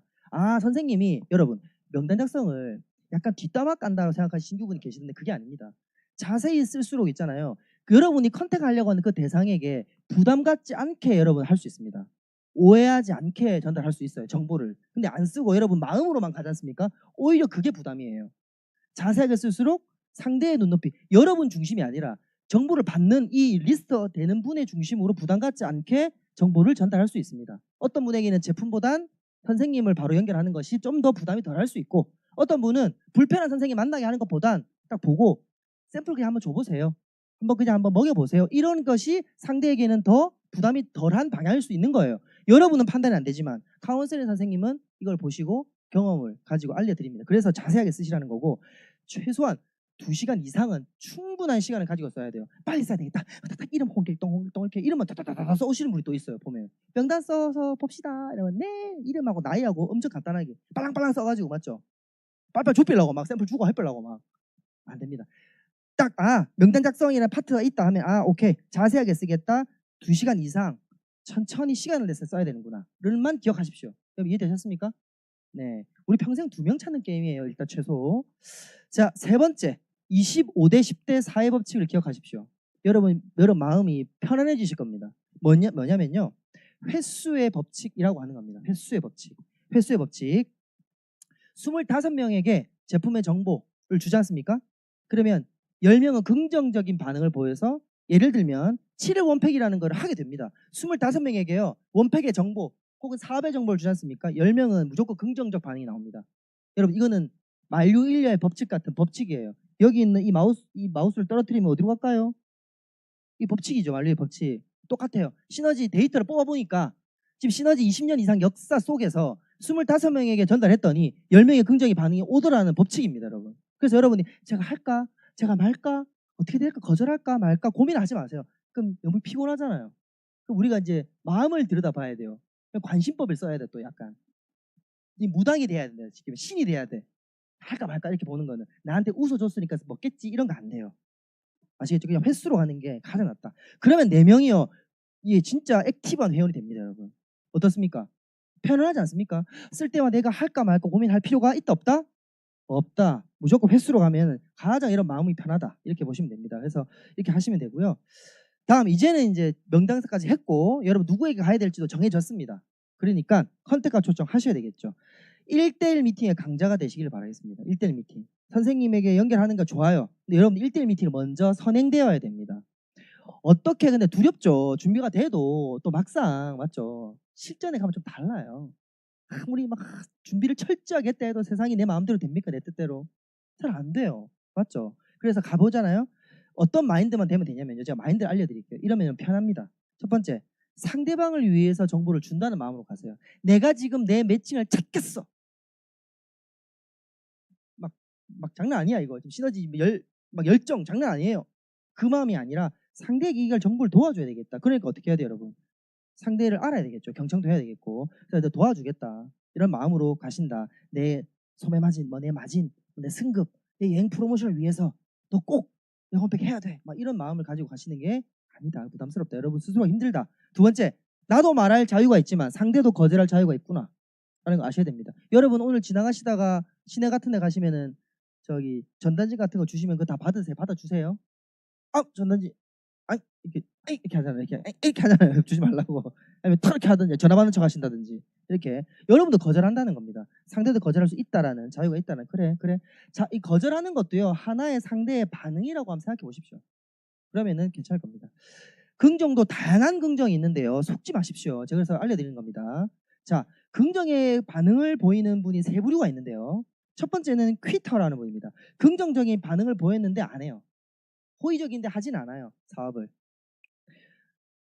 선생님이 여러분 명단 작성을 약간 뒷담화 깐다고 생각하시는 신규분이 계시는데 그게 아닙니다. 자세히 쓸수록 있잖아요. 여러분이 컨택하려고 하는 그 대상에게 부담 갖지 않게 여러분 할 수 있습니다. 오해하지 않게 전달할 수 있어요 정보를. 근데 안 쓰고 여러분 마음으로만 가지 않습니까? 오히려 그게 부담이에요. 자세하게 쓸수록 상대의 눈높이 여러분 중심이 아니라 정보를 받는 이 리스트 되는 분의 중심으로 부담 갖지 않게 정보를 전달할 수 있습니다. 어떤 분에게는 제품보단 선생님을 바로 연결하는 것이 좀 더 부담이 덜할 수 있고 어떤 분은 불편한 선생님 만나게 하는 것보단 딱 보고 샘플 그냥 한번 줘보세요. 한번 먹여보세요. 이런 것이 상대에게는 더 부담이 덜한 방향일 수 있는 거예요. 여러분은 판단이 안 되지만 카운셀링 선생님은 이걸 보시고 경험을 가지고 알려드립니다. 그래서 자세하게 쓰시라는 거고 최소한 2시간 이상은 충분한 시간을 가지고 써야 돼요. 빨리 써야 되겠다. 이름 홍길동 이렇게 이름만 다다다다 써오시는 분이 또 있어요. 보면 명단 써서 봅시다. 이러면 네 이름하고 나이하고 엄청 간단하게 빨랑빨랑 써가지고 맞죠? 빨빨 좁히려고 막 샘플 주고 해보려고 막 안 됩니다. 딱 명단 작성이라는 파트가 있다 하면 오케이 자세하게 쓰겠다. 2시간 이상 천천히 시간을 내서 써야 되는구나 를만 기억하십시오. 여러분 이해되셨습니까? 네, 우리 평생 2명 찾는 게임이에요. 일단 최소. 자, 세 번째 25대 10대 사회 법칙을 기억하십시오. 여러분 마음이 편안해지실 겁니다. 뭐냐면요. 횟수의 법칙이라고 하는 겁니다. 횟수의 법칙. 횟수의 법칙. 25명에게 제품의 정보를 주지 않습니까? 그러면 10명은 긍정적인 반응을 보여서 예를 들면 7회 원팩이라는 걸 하게 됩니다. 25명에게요. 원팩의 정보 혹은 사업의 정보를 주지 않습니까? 10명은 무조건 긍정적 반응이 나옵니다. 여러분 이거는 만류인류의 법칙 같은 법칙이에요. 여기 있는 이 마우스를 떨어뜨리면 어디로 갈까요? 이 법칙이죠. 만류의 법칙. 똑같아요. 시너지 데이터를 뽑아보니까 지금 시너지 20년 이상 역사 속에서 25명에게 전달했더니 10명의 긍정의 반응이 오더라는 법칙입니다. 여러분. 그래서 여러분이 제가 할까? 제가 말까? 어떻게 될까? 거절할까? 말까? 고민하지 마세요. 그럼 너무 피곤하잖아요. 그럼 우리가 이제 마음을 들여다봐야 돼요. 관심법을 써야 돼 또 약간. 이 무당이 돼야 된다. 지금 신이 돼야 돼. 할까 말까 이렇게 보는 거는 나한테 웃어줬으니까 먹겠지 이런 거 안 돼요. 아시겠죠? 그냥 횟수로 가는 게 가장 낫다. 그러면 4명이요. 이게 진짜 액티브한 회원이 됩니다, 여러분. 어떻습니까? 편안하지 않습니까? 쓸 때와 내가 할까 말까 고민할 필요가 있다 없다? 없다. 무조건 횟수로 가면 가장 이런 마음이 편하다. 이렇게 보시면 됩니다. 그래서 이렇게 하시면 되고요. 다음 이제는 이제 명당사까지 했고 여러분 누구에게 가야 될지도 정해졌습니다. 그러니까 컨택과 초청하셔야 되겠죠. 1대1 미팅의 강자가 되시길 바라겠습니다. 1대1 미팅. 선생님에게 연결하는 거 좋아요. 근데 여러분 1대1 미팅을 먼저 선행되어야 됩니다. 어떻게 근데 두렵죠. 준비가 돼도 또 막상 맞죠. 실전에 가면 좀 달라요. 아무리 막 준비를 철저하게 했다 해도 세상이 내 마음대로 됩니까? 내 뜻대로. 잘 안 돼요. 맞죠? 그래서 가보잖아요. 어떤 마인드만 되면 되냐면요. 제가 마인드를 알려드릴게요. 이러면 편합니다. 첫 번째, 상대방을 위해서 정보를 준다는 마음으로 가세요. 내가 지금 내 매칭을 찾겠어. 막 장난 아니야 이거. 지금 시너지 막 열정 장난 아니에요. 그 마음이 아니라 상대에게 이걸 정보를 도와줘야 되겠다. 그러니까 어떻게 해야 돼요, 여러분? 상대를 알아야 되겠죠. 경청도 해야 되겠고. 그래서 도와주겠다. 이런 마음으로 가신다. 내 소매 마진, 뭐 내 마진, 내 승급, 내 여행 프로모션을 위해서 너 꼭 내 홈팩 해야 돼. 막 이런 마음을 가지고 가시는 게 아니다. 부담스럽다. 여러분 스스로 힘들다. 두 번째, 나도 말할 자유가 있지만 상대도 거절할 자유가 있구나. 라는 거 아셔야 됩니다. 여러분 오늘 지나가시다가 시내 같은 데 가시면은 저기 전단지 같은 거 주시면 그거 다 받아주세요. 아 전단지 이렇게 하잖아요. 이렇게 하잖아요. 주지 말라고. 아니면 이렇게 하든지 전화 받는 척 하신다든지 이렇게 여러분도 거절한다는 겁니다. 상대도 거절할 수 있다라는 자유가 있다는. 그래. 자, 이 거절하는 것도요 하나의 상대의 반응이라고 한번 생각해 보십시오. 그러면은 괜찮을 겁니다. 긍정도 다양한 긍정이 있는데요. 속지 마십시오. 제가 그래서 알려드리는 겁니다. 자, 긍정의 반응을 보이는 분이 3부류가 있는데요. 첫 번째는 퀴터라는 분입니다. 긍정적인 반응을 보였는데 안 해요. 호의적인데 하진 않아요. 사업을.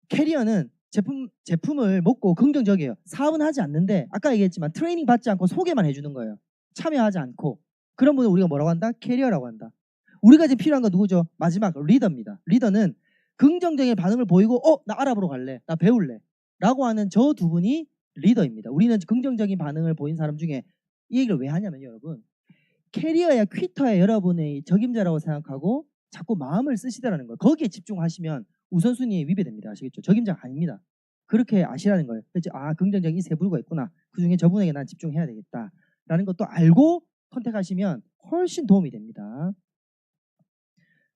캐리어는 제품을 먹고 긍정적이에요. 사업은 하지 않는데 아까 얘기했지만 트레이닝 받지 않고 소개만 해주는 거예요. 참여하지 않고. 그런 분을 우리가 뭐라고 한다? 캐리어라고 한다. 우리가 지금 필요한 건 누구죠? 마지막 리더입니다. 리더는 긍정적인 반응을 보이고 나 알아보러 갈래. 나 배울래. 라고 하는 저 두 분이 리더입니다. 우리는 긍정적인 반응을 보인 사람 중에 이 얘기를 왜 하냐면요. 여러분. 캐리어야 퀴터야 여러분의 적임자라고 생각하고 자꾸 마음을 쓰시더라는 거예요. 거기에 집중하시면 우선순위에 위배됩니다. 아시겠죠? 적임자가 아닙니다. 그렇게 아시라는 거예요. 그래서 긍정적인 이 3부류가 있구나. 그중에 저분에게 난 집중해야 되겠다. 라는 것도 알고 선택하시면 훨씬 도움이 됩니다.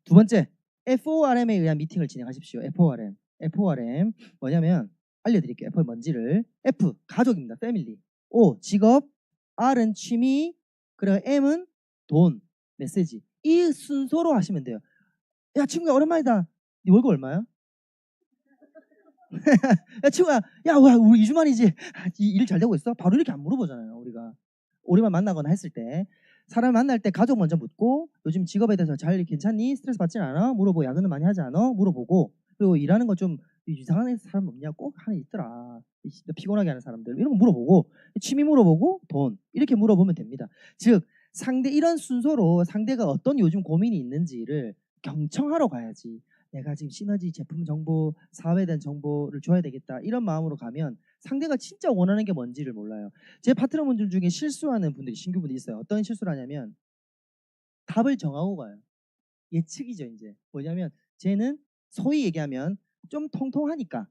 두 번째, FORM에 의한 미팅을 진행하십시오. FORM 뭐냐면 알려드릴게요. F의 뭔지를. F 가족입니다. 패밀리. O 직업, R은 취미, 그리고 M은 돈, 메시지. 이 순서로 하시면 돼요. 야 친구야 오랜만이다. 네 월급 얼마야? 야 친구야, 야 우리 2주 만이지. 일 잘 되고 있어? 바로 이렇게 안 물어보잖아요. 우리가 오랜만에 만나거나 했을 때 사람 만날 때 가족 먼저 묻고 요즘 직업에 대해서 잘 괜찮니? 스트레스 받진 않아? 물어보고 야근은 많이 하지 않아? 물어보고 그리고 일하는 거 좀 이상한 사람 없냐? 꼭 하나 있더라. 피곤하게 하는 사람들 이런 거 물어보고 취미 물어보고 돈 이렇게 물어보면 됩니다. 즉 상대 이런 순서로 상대가 어떤 요즘 고민이 있는지를 경청하러 가야지. 내가 지금 시너지 제품 정보, 사업에 대한 정보를 줘야 되겠다. 이런 마음으로 가면 상대가 진짜 원하는 게 뭔지를 몰라요. 제 파트너분들 중에 실수하는 분들이 신규분들이 있어요. 어떤 실수를 하냐면 답을 정하고 가요. 예측이죠 이제. 뭐냐면 쟤는 소위 얘기하면 좀 통통하니까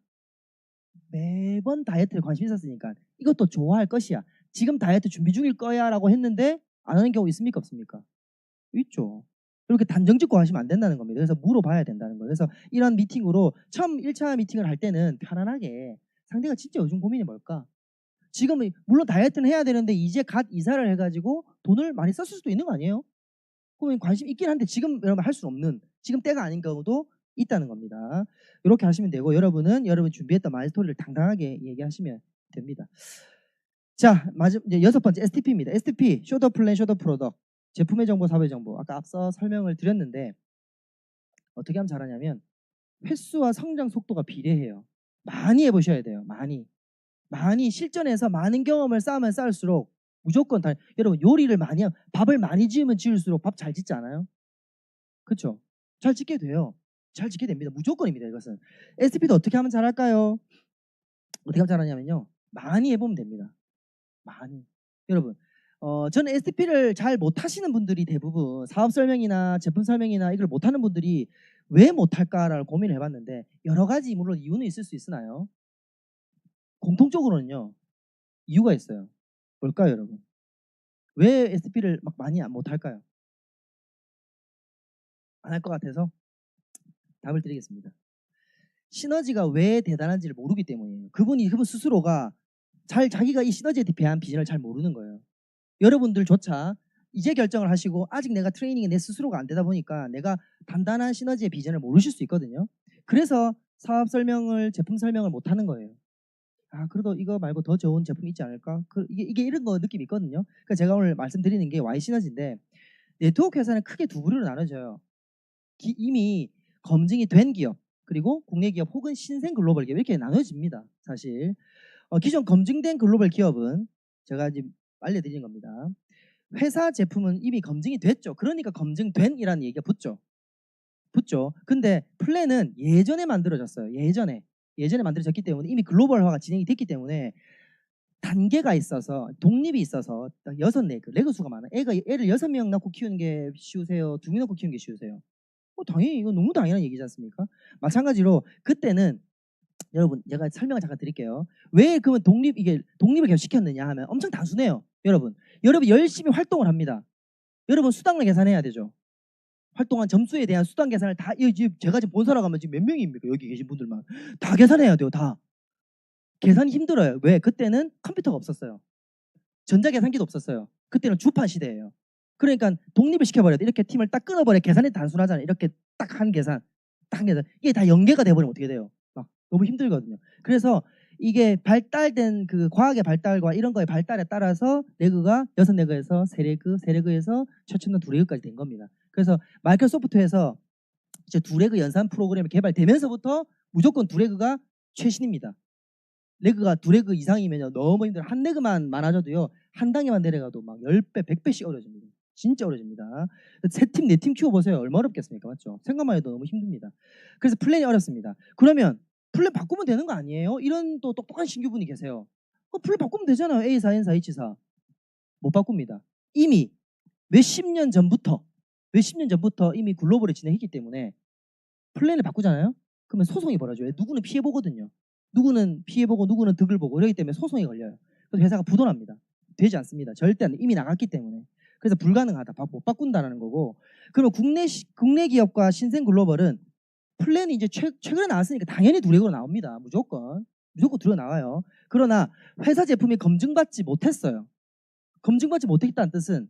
매번 다이어트에 관심 있었으니까 이것도 좋아할 것이야. 지금 다이어트 준비 중일 거야 라고 했는데 안 하는 경우 있습니까? 없습니까? 있죠. 이렇게 단정 짓고 하시면 안 된다는 겁니다. 그래서 물어봐야 된다는 거예요. 그래서 이런 미팅으로 처음 1차 미팅을 할 때는 편안하게 상대가 진짜 요즘 고민이 뭘까? 지금은 물론 다이어트는 해야 되는데 이제 갓 이사를 해가지고 돈을 많이 썼을 수도 있는 거 아니에요? 그러면 관심 있긴 한데 지금 여러분 할 수 없는 지금 때가 아닌 경우도 있다는 겁니다. 이렇게 하시면 되고 여러분은 여러분 준비했던 마인스토리를 당당하게 얘기하시면 됩니다. 자, 이제 6번째 STP입니다. STP, 쇼더 플랜, 쇼더 프로덕트. 제품의 정보, 사업의 정보. 아까 앞서 설명을 드렸는데 어떻게 하면 잘하냐면 횟수와 성장 속도가 비례해요. 많이 해보셔야 돼요. 많이 실전에서 많은 경험을 쌓으면 쌓을수록 무조건 여러분 요리를 많이 하면 밥을 많이 지으면 지을수록 밥 잘 짓지 않아요? 그렇죠? 잘 짓게 돼요. 잘 짓게 됩니다. 무조건입니다. 이것은. STP도 어떻게 하면 잘할까요? 어떻게 하면 잘하냐면요. 많이 해보면 됩니다. 많이. 여러분 저는 STP를 잘 못하시는 분들이 대부분 사업 설명이나 제품 설명이나 이걸 못하는 분들이 왜 못할까를 고민을 해봤는데 여러 가지 물론 이유는 있을 수 있으나요? 공통적으로는요. 이유가 있어요. 뭘까요 여러분? 왜 STP를 막 많이 못할까요? 안 할 것 같아서 답을 드리겠습니다. 시너지가 왜 대단한지를 모르기 때문이에요. 그분 스스로가 자기가 이 시너지에 대한 비전을 잘 모르는 거예요. 여러분들조차 이제 결정을 하시고 아직 내가 트레이닝이 내 스스로가 안 되다 보니까 내가 단단한 시너지의 비전을 모르실 수 있거든요. 그래서 사업 설명을 제품 설명을 못 하는 거예요. 아 그래도 이거 말고 더 좋은 제품이 있지 않을까? 이게 이런 거 느낌이 있거든요. 그러니까 제가 오늘 말씀드리는 게 Y 시너지인데 네트워크 회사는 크게 두 부류로 나눠져요. 이미 검증이 된 기업 그리고 국내 기업 혹은 신생 글로벌 기업 이렇게 나눠집니다. 사실 기존 검증된 글로벌 기업은 제가 지금 알려드리는 겁니다. 회사 제품은 이미 검증이 됐죠. 그러니까 검증된이라는 얘기가 붙죠. 근데 플랜은 예전에 만들어졌어요. 예전에 만들어졌기 때문에 이미 글로벌화가 진행이 됐기 때문에 단계가 있어서 독립이 있어서 6네 레그 수가 많아요. 애를 6명 낳고 키우는 게 쉬우세요? 2명 낳고 키우는 게 쉬우세요? 당연히 이거 너무 당연한 얘기지 않습니까? 마찬가지로 그때는 여러분 제가 설명을 잠깐 드릴게요. 왜 그러면 독립을 계속 시켰느냐 하면 엄청 단순해요. 여러분 열심히 활동을 합니다. 여러분 수당을 계산해야 되죠. 활동한 점수에 대한 수당 계산을 다 제가 지금 본사로 가면 지금 몇 명입니까? 여기 계신 분들만 다 계산해야 돼요. 다 계산이 힘들어요. 왜? 그때는 컴퓨터가 없었어요. 전자계산기도 없었어요. 그때는 주판 시대예요. 그러니까 독립을 시켜버려야 돼. 이렇게 팀을 딱 끊어버려. 계산이 단순하잖아요. 이렇게 딱 한 계산. 이게 다 연계가 돼버리면 어떻게 돼요? 막 너무 힘들거든요. 그래서 이게 발달된 그 과학의 발달과 이런 거의 발달에 따라서 레그가 6레그에서 3레그, 3레그에서 최첨단 2레그까지 된 겁니다. 그래서 마이크로소프트에서 이제 2레그 연산 프로그램이 개발되면서부터 무조건 2레그가 최신입니다. 레그가 2레그 이상이면 너무 힘들어요. 한 레그만 많아져도요. 한 단계만 내려가도 막 10배, 100배씩 어려집니다. 진짜 어려집니다. 3팀, 4팀 키워보세요. 얼마나 어렵겠습니까? 맞죠? 생각만 해도 너무 힘듭니다. 그래서 플랜이 어렵습니다. 그러면 플랜 바꾸면 되는 거 아니에요? 이런 또 똑똑한 신규분이 계세요. 플랜 바꾸면 되잖아요. A4, N4, H4. 못 바꿉니다. 이미 몇십 년 전부터 이미 글로벌에 진행했기 때문에 플랜을 바꾸잖아요. 그러면 소송이 벌어져요. 누구는 피해보거든요. 누구는 피해보고 누구는 득을 보고 이러기 때문에 소송이 걸려요. 그래서 회사가 부도납니다. 되지 않습니다. 절대 안 돼. 이미 나갔기 때문에. 그래서 불가능하다. 못 바꾼다는 거고. 그러면 국내 기업과 신생 글로벌은 플랜이 이제 최근에 나왔으니까 당연히 두레그로 나옵니다. 무조건 두레그 나와요. 그러나 회사 제품이 검증받지 못했어요. 검증받지 못했다는 뜻은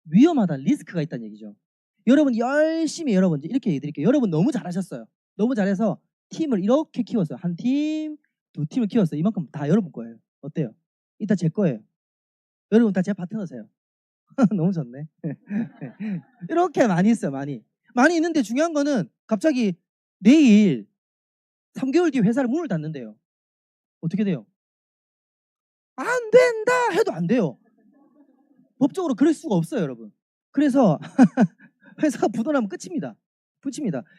위험하다, 리스크가 있다는 얘기죠. 여러분 열심히 이렇게 얘기 드릴게요. 여러분 너무 잘하셨어요. 너무 잘해서 팀을 이렇게 키웠어요. 한 팀, 2팀을 키웠어요. 이만큼 다 여러분 거예요. 어때요? 이따 제 거예요. 여러분 다 제 파트너세요. 너무 좋네. 이렇게 많이 있어요. 많이 있는데 중요한 거는 갑자기 내일 3개월 뒤에 회사를 문을 닫는데요. 어떻게 돼요? 안 된다 해도 안 돼요. 법적으로 그럴 수가 없어요, 여러분. 그래서 회사가 부도나면 끝입니다.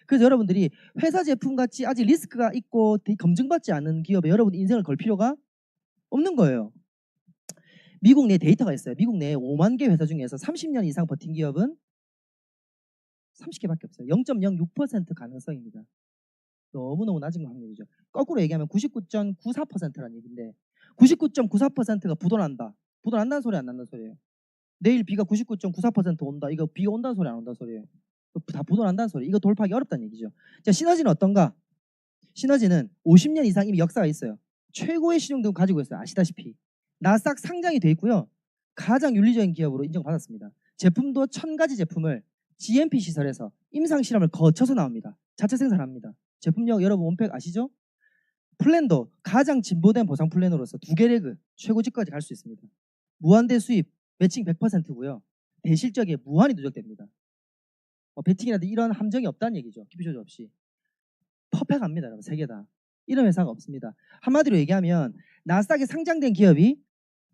그래서 여러분들이 회사 제품 같이 아직 리스크가 있고 검증받지 않은 기업에 여러분 인생을 걸 필요가 없는 거예요. 미국 내 데이터가 있어요. 미국 내 5만 개 회사 중에서 30년 이상 버틴 기업은 30개밖에 없어요. 0.06% 가능성입니다. 너무너무 낮은 확률이죠. 거꾸로 얘기하면 99.94%라는 얘기인데 99.94%가 부도난다. 부도난다는 소리 안 난다는 소리예요. 내일 비가 99.94% 온다. 이거 비가 온다는 소리 안 온다는 소리예요. 다 부도난다는 소리. 이거 돌파하기 어렵다는 얘기죠. 자, 시너지는 어떤가? 시너지는 50년 이상 이미 역사가 있어요. 최고의 신용등급 가지고 있어요. 아시다시피. 나스닥 상장이 돼 있고요. 가장 윤리적인 기업으로 인정받았습니다. 제품도 1000가지 제품을 GMP 시설에서 임상 실험을 거쳐서 나옵니다. 자체 생산합니다. 제품력 여러분 원팩 아시죠? 플랜도 가장 진보된 보상 플랜으로서 2개 최고직까지 갈 수 있습니다. 무한대 수입 매칭 100%고요. 대실적에 무한히 누적됩니다. 배팅이라든지 이런 함정이 없다는 얘기죠. 기피 조절 없이. 퍼펙트합니다. 여러분. 3개 다. 이런 회사가 없습니다. 한마디로 얘기하면 나스닥에 상장된 기업이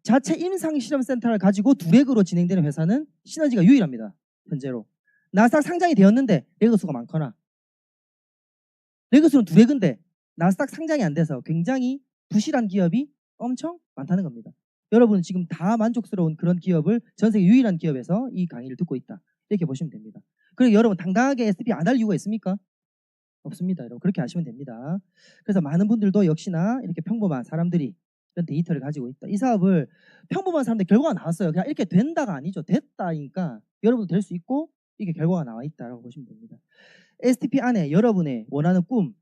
자체 임상실험센터를 가지고 2렉으로 진행되는 회사는 시너지가 유일합니다. 현재로. 나스닥 상장이 되었는데 레그 수가 많거나 레그 수는 2렉인데 나스닥 상장이 안 돼서 굉장히 부실한 기업이 엄청 많다는 겁니다. 여러분은 지금 다 만족스러운 그런 기업을 전 세계 유일한 기업에서 이 강의를 듣고 있다. 이렇게 보시면 됩니다. 그리고 여러분 당당하게 S&P 안 할 이유가 있습니까? 없습니다. 여러분 그렇게 하시면 됩니다. 그래서 많은 분들도 역시나 이렇게 평범한 사람들이 이런 데이터를 가지고 있다. 이 사업을 평범한 사람들 결과가 나왔어요. 그냥 이렇게 된다가 아니죠. 됐다니까 여러분도 될 수 있고 이게 결과가 나와 있다라고 보시면 됩니다. S&P 안에 여러분의 원하는 꿈,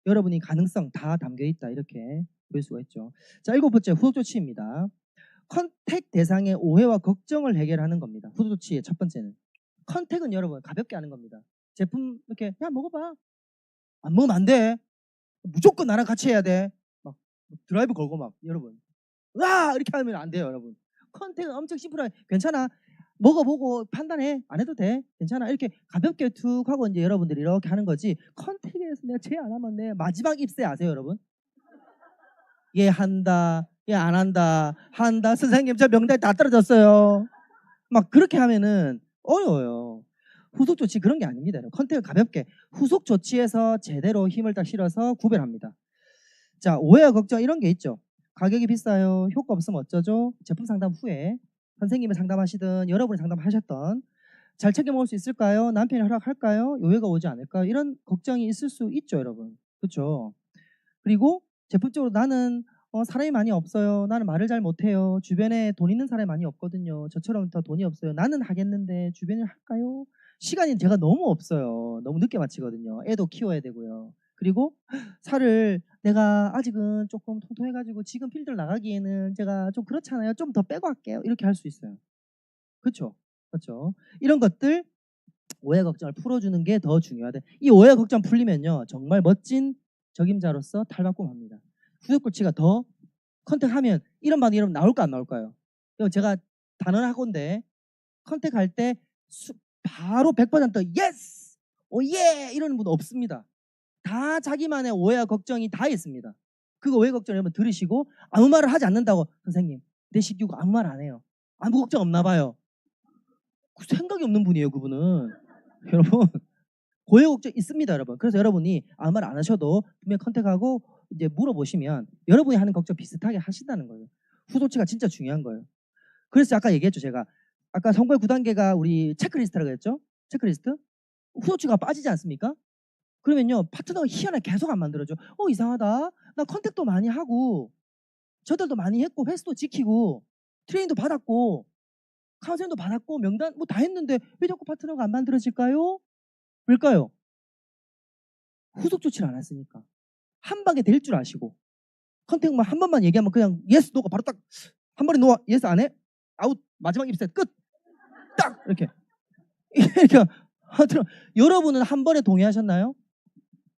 여러분이 가능성 다 담겨 있다. 이렇게 볼 수가 있죠. 자, 7번째 후속 조치입니다. 컨택 대상의 오해와 걱정을 해결하는 겁니다. 후속 조치의 첫 번째는 컨택은 여러분 가볍게 하는 겁니다. 제품 이렇게 야 먹어봐. 안 먹으면 안 돼. 무조건 나랑 같이 해야 돼. 막 드라이브 걸고 막 여러분 와 이렇게 하면 안 돼요. 여러분 컨택은 엄청 심플하게 괜찮아. 먹어보고 판단해. 안 해도 돼. 괜찮아. 이렇게 가볍게 툭 하고 이제 여러분들이 이렇게 하는 거지. 컨택에서 내가 제일 안 하면 내 마지막 입세 아세요 여러분? 얘 한다. 얘 안 한다. 한다. 선생님 저 명단 다 떨어졌어요. 막 그렇게 하면은 어려워요. 후속 조치 그런 게 아닙니다. 컨택을 가볍게 후속 조치에서 제대로 힘을 딱 실어서 구별합니다. 자, 오해와 걱정 이런 게 있죠. 가격이 비싸요. 효과 없으면 어쩌죠? 제품 상담 후에 선생님이 상담하시든 여러분이 상담하셨던 잘 챙겨 먹을 수 있을까요? 남편이 허락할까요? 오해가 오지 않을까요? 이런 걱정이 있을 수 있죠, 여러분. 그렇죠? 그리고 제품적으로 나는 사람이 많이 없어요. 나는 말을 잘 못해요. 주변에 돈 있는 사람이 많이 없거든요. 저처럼 더 돈이 없어요. 나는 하겠는데 주변에 할까요? 시간이 제가 너무 없어요. 너무 늦게 마치거든요. 애도 키워야 되고요. 그리고 살을 내가 아직은 조금 통통해가지고 지금 필드를 나가기에는 제가 좀 그렇잖아요. 좀 더 빼고 할게요. 이렇게 할 수 있어요. 그렇죠? 그렇죠? 이런 것들 오해 걱정을 풀어주는 게 더 중요하다. 이 오해 걱정 풀리면요. 정말 멋진 적임자로서 탈바꿈합니다. 후속 조치가 더 컨택하면 이런 반응 여러분 나올까 안 나올까요? 제가 단언하건데 컨택할 때 바로 100% 예스! 오예! 이러는 분 없습니다. 다 자기만의 오해와 걱정이 다 있습니다. 그 오해 걱정 여러분 들으시고 아무 말을 하지 않는다고 선생님 내 식구가 아무 말 안 해요. 아무 걱정 없나 봐요. 생각이 없는 분이에요 그분은. 여러분 오해 걱정 있습니다 여러분. 그래서 여러분이 아무 말 안 하셔도 분명히 컨택하고 이제 물어보시면 여러분이 하는 걱정 비슷하게 하신다는 거예요. 후조치가 진짜 중요한 거예요. 그래서 아까 얘기했죠 제가. 아까 성과의 9단계가 우리 체크리스트라고 했죠. 체크리스트. 후조치가 빠지지 않습니까? 그러면요 파트너가 희한하게 계속 안 만들어져. 이상하다. 나 컨택도 많이 하고 저들도 많이 했고 횟수도 지키고 트레이닝도 받았고 카운셀링도 받았고 명단 뭐 다 했는데 왜 자꾸 파트너가 안 만들어질까요? 왜일까요? 후속 조치를 안 했으니까. 한 방에 될 줄 아시고 컨택만 한 번만 얘기하면 그냥 예스 노가 바로 딱 한 번에 노 예스 안 해? 아웃 마지막 입세 끝 딱 이렇게 하여튼 여러분은 한 번에 동의하셨나요?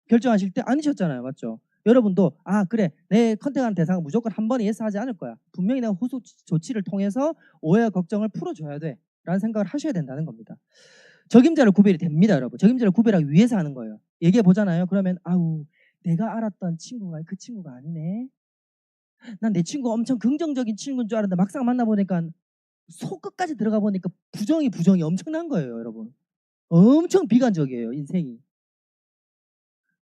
결정하실 때 아니셨잖아요. 맞죠? 여러분도 그래 내 컨택하는 대상은 무조건 한 번에 예스 하지 않을 거야. 분명히 내가 후속 조치를 통해서 오해와 걱정을 풀어줘야 돼 라는 생각을 하셔야 된다는 겁니다. 적임자를 구별이 됩니다. 여러분. 적임자를 구별하기 위해서 하는 거예요. 얘기해 보잖아요. 그러면 내가 알았던 친구가 그 친구가 아니네. 난 내 친구가 엄청 긍정적인 친구인 줄 알았는데 막상 만나보니까 속끝까지 들어가 보니까 부정이 엄청난 거예요. 여러분. 엄청 비관적이에요. 인생이.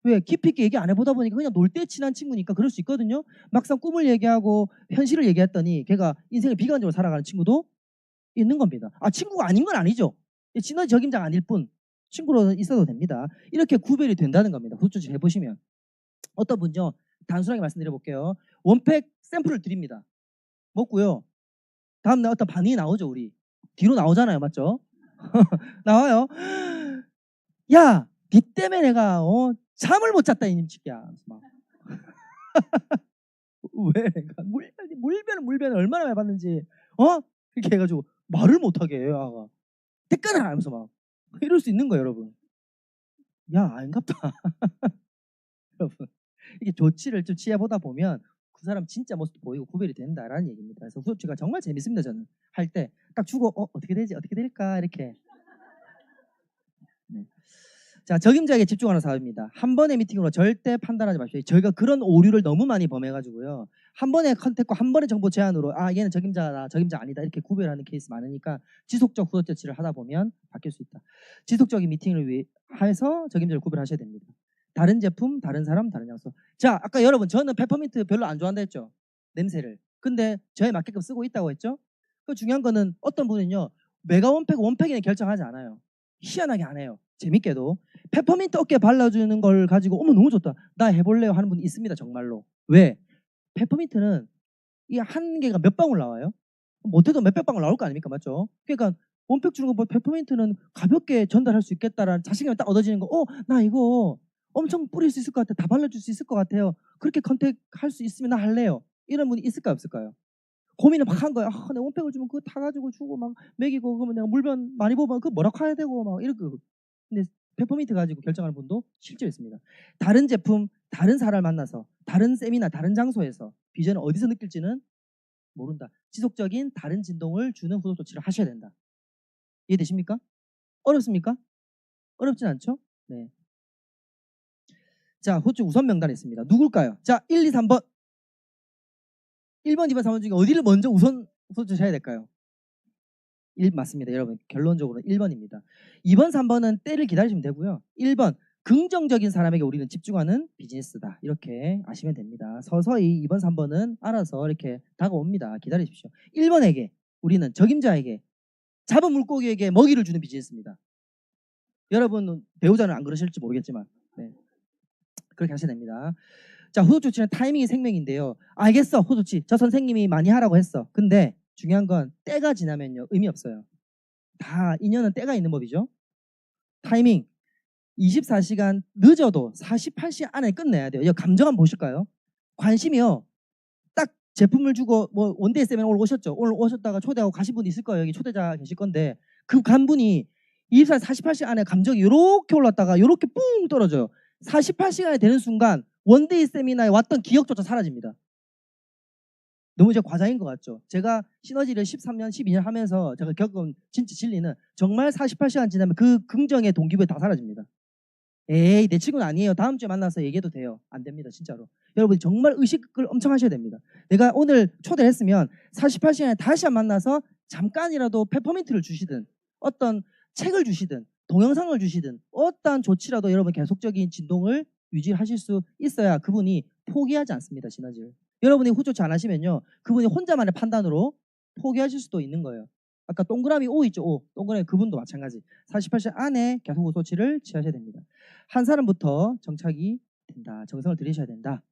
왜? 깊이 있게 얘기 안 해보다 보니까 그냥 놀 때 친한 친구니까 그럴 수 있거든요. 막상 꿈을 얘기하고 현실을 얘기했더니 걔가 인생을 비관적으로 살아가는 친구도 있는 겁니다. 친구가 아닌 건 아니죠. 친한 적임자가 아닐 뿐 친구로 있어도 됩니다. 이렇게 구별이 된다는 겁니다. 후조치 해보시면. 어떤 분요 단순하게 말씀드려 볼게요. 원팩 샘플을 드립니다. 먹고요. 다음날 어떤 반응이 나오죠. 우리 뒤로 나오잖아요. 맞죠? 나와요. 야, 니 때문에 내가 잠을 못 잤다 이놈 새끼야. 막. 왜? 내가 물변을 얼마나 많이 봤는지 이렇게 해가지고 말을 못하게 해요. 아가 대가를 하면서 막 이럴 수 있는 거예요, 여러분. 야, 아닌갑다. 여러분, 이게 조치를 좀 취해보다 보면 그 사람 진짜 모습도 보이고 구별이 된다라는 얘기입니다. 그래서 후조치가 정말 재밌습니다. 저는 할 때 딱 주고 어떻게 되지? 어떻게 될까? 이렇게. 네. 자, 적임자에게 집중하는 사업입니다. 한 번의 미팅으로 절대 판단하지 마십시오. 저희가 그런 오류를 너무 많이 범해가지고요. 한 번의 컨택과 한 번의 정보 제안으로 얘는 적임자다, 적임자 아니다 이렇게 구별하는 케이스 많으니까 지속적 후속 조치를 하다 보면 바뀔 수 있다. 지속적인 미팅을 위해서 적임자를 구별하셔야 됩니다. 다른 제품, 다른 사람, 다른 장소. 자, 아까 여러분 저는 페퍼민트 별로 안 좋아한다 했죠. 냄새를. 근데 저에 맞게끔 쓰고 있다고 했죠. 그 중요한 거는 어떤 분은요. 메가 원팩에는 결정하지 않아요. 희한하게 안 해요. 재밌게도. 페퍼민트 어깨에 발라주는 걸 가지고 어머 너무 좋다. 나 해볼래요 하는 분이 있습니다. 정말로. 왜? 페퍼민트는 이 한 개가 몇 방울 나와요? 못해도 몇백 방울 나올 거 아닙니까? 맞죠? 그러니까 원팩 주는 거 페퍼민트는 가볍게 전달할 수 있겠다라는 자신감이 딱 얻어지는 거. 나 이거 엄청 뿌릴 수 있을 것 같아. 다 발라줄 수 있을 것 같아요. 그렇게 컨택할 수 있으면 나 할래요. 이런 분이 있을까요? 없을까요? 고민을 막 한 거예요. 내가 원팩을 주면 그거 타가지고 주고 막 먹이고 그러면 내가 물건 많이 보면 그거 뭐라고 해야 되고 막 이렇게. 근데 페퍼민트 가지고 결정하는 분도 실제로 있습니다. 다른 제품, 다른 사람을 만나서 다른 세미나 다른 장소에서 비전을 어디서 느낄지는 모른다. 지속적인 다른 진동을 주는 후속 조치를 하셔야 된다. 이해되십니까? 어렵습니까? 어렵진 않죠? 네. 자, 후추 우선 명단에 있습니다. 누굴까요? 자, 1, 2, 3번. 1번, 2번, 3번 중에 어디를 먼저 우선 조치해야 될까요? 1 맞습니다. 여러분 결론적으로 1번입니다. 2번, 3번은 때를 기다리시면 되고요. 1번 긍정적인 사람에게 우리는 집중하는 비즈니스다. 이렇게 아시면 됩니다. 서서히 2번, 3번은 알아서 이렇게 다가옵니다. 기다리십시오. 1번에게 우리는 적임자에게 잡은 물고기에게 먹이를 주는 비즈니스입니다. 여러분 배우자는 안 그러실지 모르겠지만 네. 그렇게 하셔야 됩니다. 자, 후속 조치는 타이밍이 생명인데요. 알겠어, 후속 조치. 저 선생님이 많이 하라고 했어. 근데 중요한 건 때가 지나면요 의미 없어요. 다 인연은 때가 있는 법이죠. 타이밍 24시간 늦어도 48시간 안에 끝내야 돼요. 이거 감정 한번 보실까요? 관심이요. 딱 제품을 주고 뭐 원데이 세미나 오늘 오셨죠. 오늘 오셨다가 초대하고 가신 분이 있을 거예요. 여기 초대자 계실 건데 그 간 분이 24, 48시간 안에 감정이 이렇게 올랐다가 이렇게 뿡 떨어져요. 48시간이 되는 순간 원데이 세미나에 왔던 기억조차 사라집니다. 너무 제가 과장인 것 같죠. 제가 시너지를 13년, 12년 하면서 제가 겪은 진짜 진리는 정말 48시간 지나면 그 긍정의 동기부여 다 사라집니다. 에이, 내 친구는 아니에요. 다음 주에 만나서 얘기해도 돼요. 안 됩니다. 진짜로. 여러분 정말 의식을 엄청 하셔야 됩니다. 내가 오늘 초대를 했으면 48시간에 다시 한 번 만나서 잠깐이라도 페퍼민트를 주시든 어떤 책을 주시든 동영상을 주시든 어떠한 조치라도 여러분 계속적인 진동을 유지하실 수 있어야 그분이 포기하지 않습니다. 시너지를. 여러분이 후조치 안 하시면요. 그분이 혼자만의 판단으로 포기하실 수도 있는 거예요. 아까 동그라미 O 있죠. O. 동그라미 그분도 마찬가지. 48시간 안에 계속 후조치를 취하셔야 됩니다. 한 사람부터 정착이 된다. 정성을 들이셔야 된다.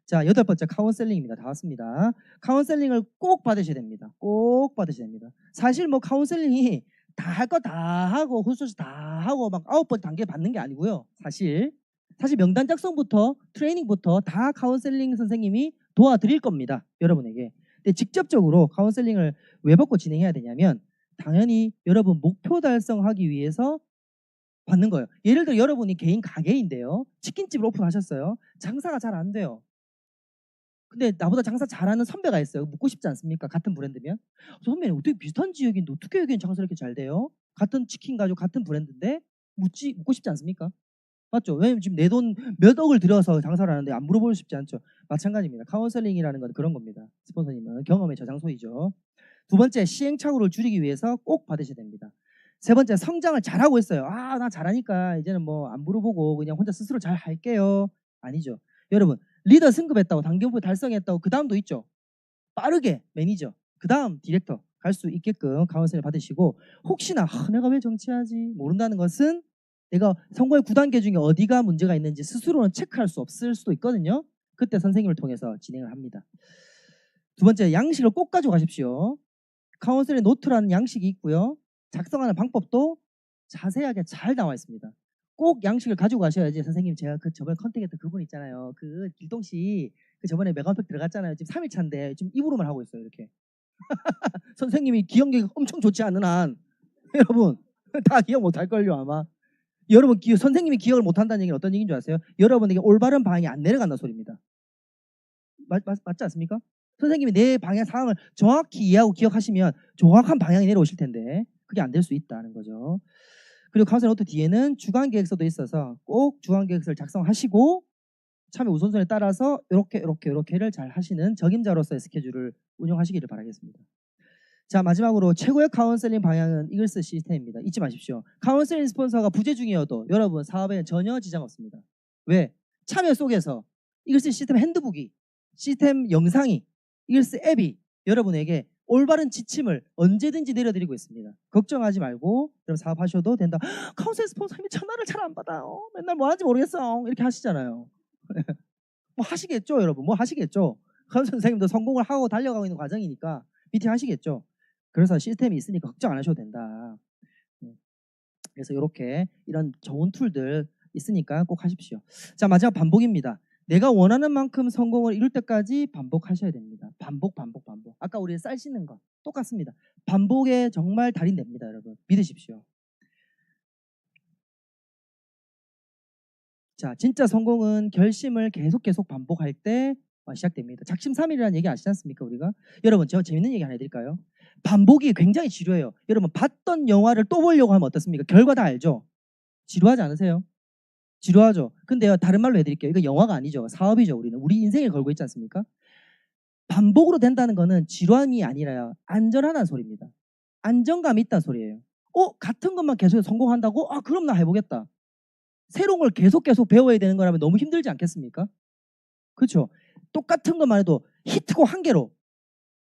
자, 8번째 카운셀링입니다. 다 왔습니다. 카운셀링을 꼭 받으셔야 됩니다. 꼭 받으셔야 됩니다. 사실 뭐 카운셀링이 다 할 거 다 하고 후조치 다 하고 막 9번 단계 받는 게 아니고요. 사실 명단 작성부터 트레이닝부터 다 카운셀링 선생님이 도와드릴 겁니다. 여러분에게. 근데 직접적으로 카운셀링을 왜 받고 진행해야 되냐면 당연히 여러분 목표 달성하기 위해서 받는 거예요. 예를 들어 여러분이 개인 가게인데요. 치킨집을 오픈하셨어요. 장사가 잘 안 돼요. 근데 나보다 장사 잘하는 선배가 있어요. 묻고 싶지 않습니까? 같은 브랜드면. 선배님 어떻게 비슷한 지역인데 어떻게 여기는 장사가 이렇게 잘 돼요? 같은 치킨 가지고 같은 브랜드인데 묻고 싶지 않습니까? 맞죠? 왜냐면 지금 내 돈 몇 억을 들여서 장사를 하는데 안 물어보고 싶지 않죠. 마찬가지입니다. 카운셀링이라는 건 그런 겁니다. 스폰서님은 경험의 저장소이죠. 두 번째, 시행착오를 줄이기 위해서 꼭 받으셔야 됩니다. 세 번째, 성장을 잘하고 있어요. 나 잘하니까 이제는 뭐 안 물어보고 그냥 혼자 스스로 잘 할게요. 아니죠. 여러분, 리더 승급했다고 단기 목표 달성했다고 그 다음도 있죠. 빠르게 매니저, 그 다음 디렉터 갈 수 있게끔 카운셀링을 받으시고 혹시나 내가 왜 정치하지 모른다는 것은 내가 선거의 9단계 중에 어디가 문제가 있는지 스스로는 체크할 수 없을 수도 있거든요. 그때 선생님을 통해서 진행을 합니다. 두 번째, 양식을 꼭 가지고 가십시오. 카운셀링 노트라는 양식이 있고요. 작성하는 방법도 자세하게 잘 나와 있습니다. 꼭 양식을 가지고 가셔야지. 선생님, 제가 그 저번에 컨택했던 그분 있잖아요. 그 길동씨 그 저번에 메가원팩 들어갔잖아요. 지금 3일차인데 지금 입으로만 하고 있어요. 이렇게. 선생님이 기억력이 엄청 좋지 않은 한 여러분 다 기억 못할걸요 아마. 여러분 선생님이 기억을 못한다는 얘기는 어떤 얘기인 줄 아세요? 여러분에게 올바른 방향이 안 내려간다는 소리입니다. 맞지 않습니까? 선생님이 내 방향 상황을 정확히 이해하고 기억하시면 정확한 방향이 내려오실 텐데 그게 안 될 수 있다는 거죠. 그리고 카운셀 노트 뒤에는 주간 계획서도 있어서 꼭 주간 계획서를 작성하시고 참여 우선순위에 따라서 이렇게를 잘 하시는 적임자로서의 스케줄을 운영하시기를 바라겠습니다. 자, 마지막으로 최고의 카운셀링 방향은 이글스 시스템입니다. 잊지 마십시오. 카운셀링 스폰서가 부재 중이어도 여러분 사업에는 전혀 지장 없습니다. 왜? 참여 속에서 이글스 시스템 핸드북이, 시스템 영상이, 이글스 앱이 여러분에게 올바른 지침을 언제든지 내려드리고 있습니다. 걱정하지 말고 여러분 사업하셔도 된다. 카운셀 스폰서님이 전화를 잘 안 받아요. 맨날 뭐 하는지 모르겠어. 이렇게 하시잖아요. 뭐 하시겠죠, 여러분. 뭐 하시겠죠. 카운셀 선생님도 성공을 하고 달려가고 있는 과정이니까 미팅 하시겠죠. 그래서 시스템이 있으니까 걱정 안 하셔도 된다. 그래서 이렇게 이런 좋은 툴들 있으니까 꼭 하십시오. 자, 마지막 반복입니다. 내가 원하는 만큼 성공을 이룰 때까지 반복하셔야 됩니다. 반복. 아까 우리 쌀 씻는 거 똑같습니다. 반복에 정말 달인됩니다, 여러분. 믿으십시오. 자, 진짜 성공은 결심을 계속 반복할 때 시작됩니다. 작심삼일이라는 얘기 아시지 않습니까, 우리가? 여러분, 제가 재밌는 얘기 하나 해드릴까요? 반복이 굉장히 지루해요. 여러분, 봤던 영화를 또 보려고 하면 어떻습니까? 결과 다 알죠? 지루하지 않으세요? 지루하죠? 근데요, 다른 말로 해드릴게요. 이거 영화가 아니죠. 사업이죠, 우리는. 우리 인생을 걸고 있지 않습니까? 반복으로 된다는 거는 지루함이 아니라요. 안전하다는 소리입니다. 안정감이 있다는 소리예요. 같은 것만 계속 성공한다고? 그럼 나 해보겠다. 새로운 걸 계속 배워야 되는 거라면 너무 힘들지 않겠습니까? 그렇죠? 똑같은 것만 해도 히트곡 한 개로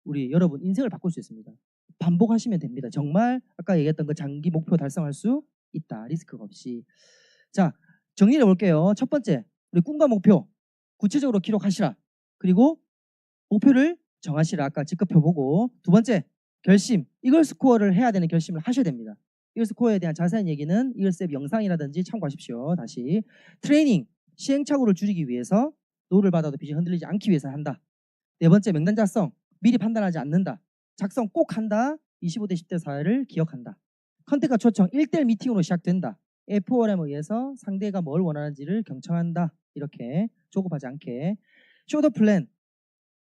우리 여러분 인생을 바꿀 수 있습니다. 반복하시면 됩니다. 정말 아까 얘기했던 그 장기 목표 달성할 수 있다. 리스크가 없이. 자, 정리해 볼게요. 첫 번째, 우리 꿈과 목표 구체적으로 기록하시라. 그리고 목표를 정하시라. 아까 직급해보고. 두 번째, 결심. 이글 스코어를 해야 되는 결심을 하셔야 됩니다. 이글 스코어에 대한 자세한 얘기는 이글스 앱 영상이라든지 참고하십시오. 다시. 트레이닝. 시행착오를 줄이기 위해서 노를 받아도 빛이 흔들리지 않기 위해서 한다. 네 번째, 명단 작성. 미리 판단하지 않는다. 작성 꼭 한다. 25대 10대 사회를 기억한다. 컨택과 초청 1대1 미팅으로 시작된다. F4M에 의해서 상대가 뭘 원하는지를 경청한다. 이렇게 조급하지 않게. 쇼더 플랜.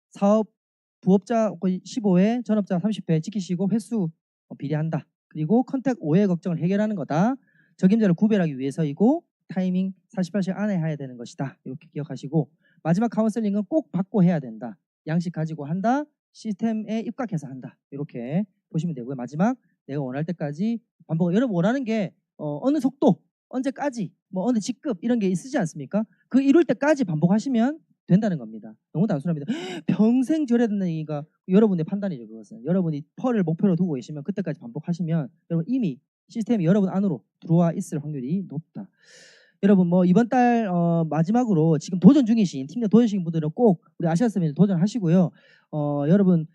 사업 부업자 15회, 전업자 30회 지키시고 횟수 비례한다. 그리고 컨택 오해 걱정을 해결하는 거다. 적임자를 구별하기 위해서이고 타이밍 48시간 안에 해야 되는 것이다. 이렇게 기억하시고 마지막 카운셀링은 꼭 받고 해야 된다. 양식 가지고 한다. 시스템에 입각해서 한다. 이렇게 보시면 되고요. 마지막 내가 원할 때까지 반복. 여러분 원하는 게 어느 속도, 언제까지, 뭐 어느 직급 이런 게 있으지 않습니까? 그 이룰 때까지 반복하시면 된다는 겁니다. 너무 단순합니다. 평생 절해야 된다는 얘기가 여러분의 판단이죠. 그것은 여러분이 펄을 목표로 두고 계시면 그때까지 반복하시면 여러분 이미 시스템이 여러분 안으로 들어와 있을 확률이 높다. 여러분 뭐 이번 달 마지막으로 지금 도전 중이신 팀장 도전 중이신 분들은 꼭 우리 아시아 서밋 도전하시고요. 여러분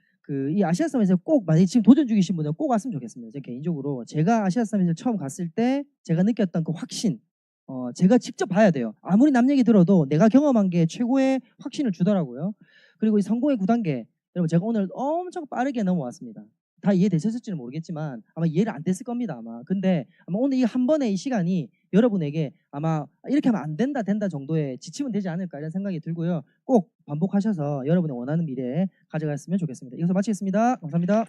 이 아시아 서밋에 꼭 만약에 지금 도전 중이신 분들은 꼭 왔으면 좋겠습니다. 제 개인적으로 제가 아시아 서밋을 처음 갔을 때 제가 느꼈던 그 확신 제가 직접 봐야 돼요. 아무리 남 얘기 들어도 내가 경험한 게 최고의 확신을 주더라고요. 그리고 이 성공의 9단계 여러분 제가 오늘 엄청 빠르게 넘어왔습니다. 다 이해되셨을지는 모르겠지만 아마 이해를 안 됐을 겁니다. 아마 근데 아마 오늘 이 한 번의 이 시간이 여러분에게 아마 이렇게 하면 안 된다 정도의 지침은 되지 않을까 이런 생각이 들고요. 꼭 반복하셔서 여러분의 원하는 미래에 가져갔으면 좋겠습니다. 이것을 마치겠습니다. 감사합니다.